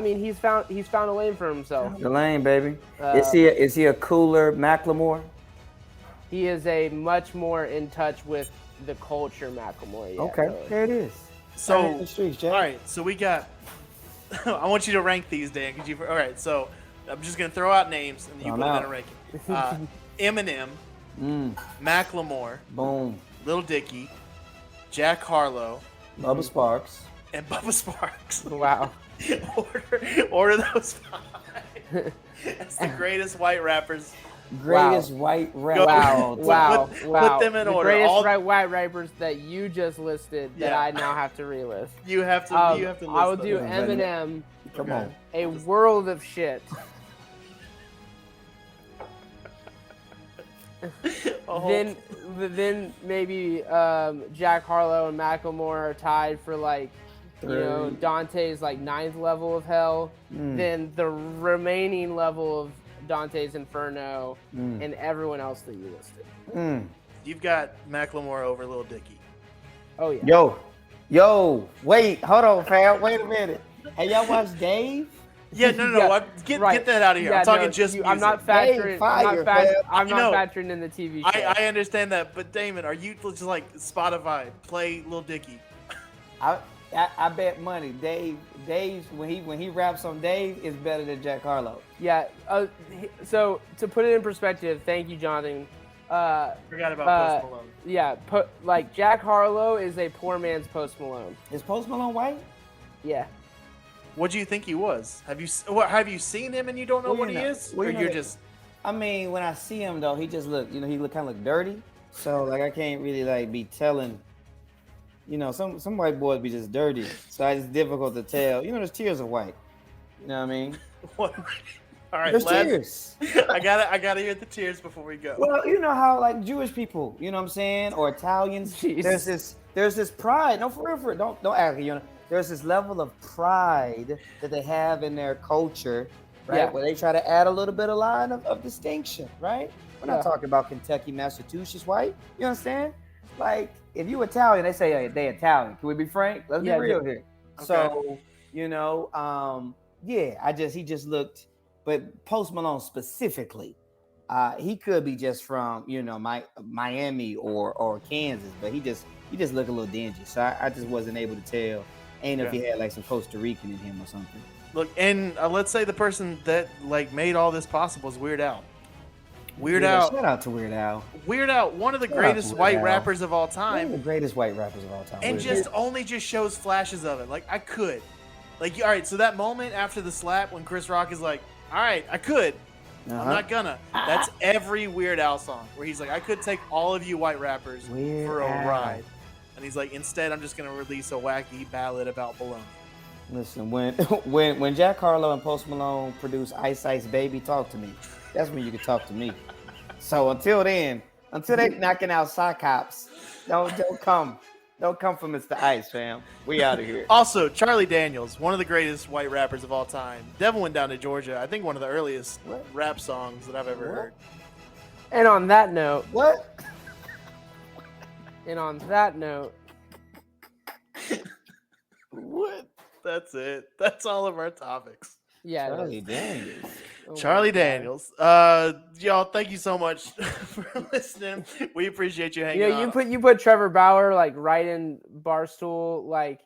mean, he's found a lane for himself. The lane, baby. Is he a cooler Macklemore? He is a much more in touch with the culture Macklemore. Yeah, okay, totally. there it is. So, the streets, Jack. all right, so we got. I want you to rank these, Dan. All right, so I'm just gonna throw out names and you put them in a ranking. Eminem, Macklemore, Boom. Lil Dicky, Jack Harlow, Bubba Sparks. and Bubba Sparks. Wow. Order those five. That's the greatest white rappers. Greatest white rapper. Wow. Put them in the order. Greatest white rappers that you just listed that I now have to relist. You have to. You have to. List I will do them. Eminem. Come on. A world of shit. Then maybe Jack Harlow and Macklemore are tied for like, you know, Dante's like 9th level of hell. Then the remaining level of Dante's Inferno and everyone else that you listed. You've got Macklemore over Lil Dicky. Oh yeah. Yo, wait, hold on, fam. Wait a minute. Hey, y'all watch Dave? Yeah, no. Get that out of here. Yeah, I'm talking no, just music. I'm not factoring. I'm not factoring in the TV show. I understand that, but Damon, are you just like Spotify play Lil Dicky? I bet money. Dave's when he raps on Dave is better than Jack Harlow. Yeah. So to put it in perspective, thank you, Jonathan. Forgot about Post Malone. Yeah. Like Jack Harlow is a poor man's Post Malone. Is Post Malone white? Yeah. What do you think he was? Have you seen him and you don't know what he is? Or you're just. I mean, when I see him though, he just look. You know, he kind of look dirty. So like, I can't really like be telling. You know, some white boys be just dirty, so it's difficult to tell. You know, there's tiers of white. You know what I mean? What? All right, there's tears. I gotta hear the tears before we go. Well, you know how like Jewish people, you know what I'm saying, or Italians. Jeez. There's this pride. No, for real. Don't act. You know, there's this level of pride that they have in their culture, right? Yeah. Where they try to add a little bit of line of distinction, right? We're not talking about Kentucky, Massachusetts white. You understand? Like, if you Italian, they say, hey, they Italian. Can we be frank? Let's be real here. Okay. So, you know, he just looked, but Post Malone specifically, He could be just from Miami or Kansas, but he just looked a little dingy. So I just wasn't able to tell. Ain't if Okay. he had like some Costa Rican in him or something. Look, and let's say the person that like made all this possible is Weird Al. Weird Yeah, Al, shout out to Weird Al. Weird Al, one of the Shout out to greatest Weird white Al. rappers of all One of time, the greatest white rappers of all time. and Weird just Al. only just shows flashes of it. Like I could, like all right. So that moment after the slap when Chris Rock is like, "All right, I could, I'm not gonna." That's every Weird Al song where he's like, "I could take all of you white rappers Weird for a Al. ride," and he's like, "Instead, I'm just gonna release a wacky ballad about baloney." Listen, when Jack Harlow and Post Malone produce Ice Ice Baby, talk to me. That's when you can talk to me. So until then, until they knocking out sock hops, don't come for Mr. Ice, fam. We out of here. Also, Charlie Daniels, one of the greatest white rappers of all time. Devil Went Down to Georgia. I think one of the earliest What? rap songs that I've ever What? heard. And on that note, What? What? That's it. That's all of our topics. yeah. Charlie Daniels. Oh my Charlie God. Daniels. Y'all, thank you so much for listening. We appreciate you hanging out. You put Trevor Bauer like right in Barstool, like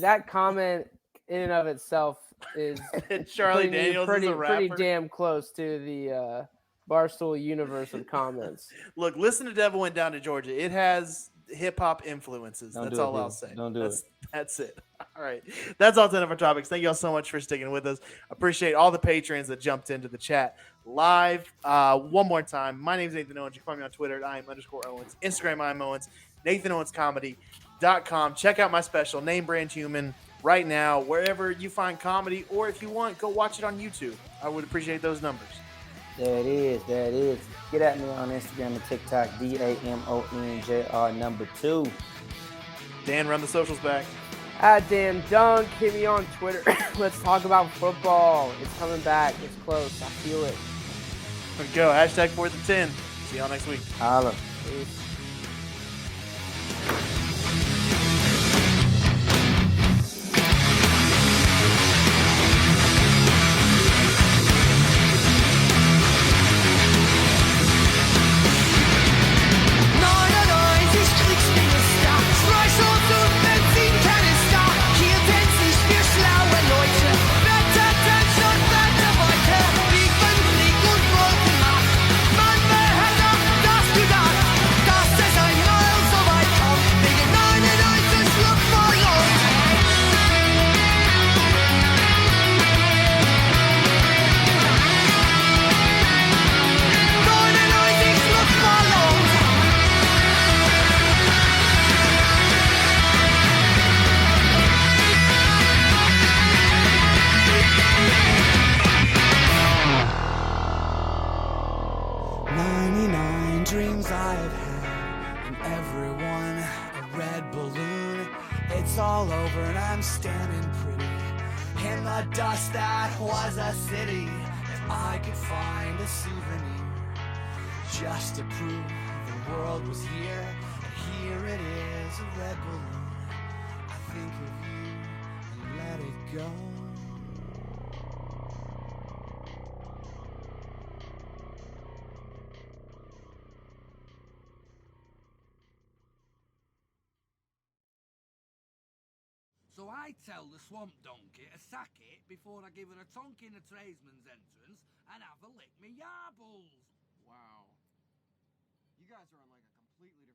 that comment in and of itself is Charlie putting you Daniels is a pretty rapper. damn close to the Barstool universe of comments. Look, listen to Devil Went Down to Georgia. It has hip hop influences. Don't That's do it, all I'll Bill. say. Don't do it. That's it. All right. That's all 10 of our topics. Thank you all so much for sticking with us. Appreciate all the patrons that jumped into the chat live. One more time. My name is Nathan Owens. You can find me on Twitter at @IM_Owens. Instagram, I'm Owens. NathanOwensComedy.com. Check out my special, Name Brand Human, right now, wherever you find comedy. Or if you want, go watch it on YouTube. I would appreciate those numbers. There it is. Get at me on Instagram and TikTok, DAMONJR2. Dan, run the socials back. Dan Dunk, hit me on Twitter. Let's talk about football. It's coming back. It's close. I feel it. There we go. Hashtag 4th and 10. See y'all next week. Holla. Peace. Dreams I've had, and everyone a red balloon. It's all over and I'm standing pretty in the dust that was a city. If I could find a souvenir just to prove the world was here, and here it is, a red balloon. I think of you and let it go. So I tell the swamp donkey to sack it before I give her a tonk in the tradesman's entrance and have a lick me yarbles. Wow. You guys are on like a completely different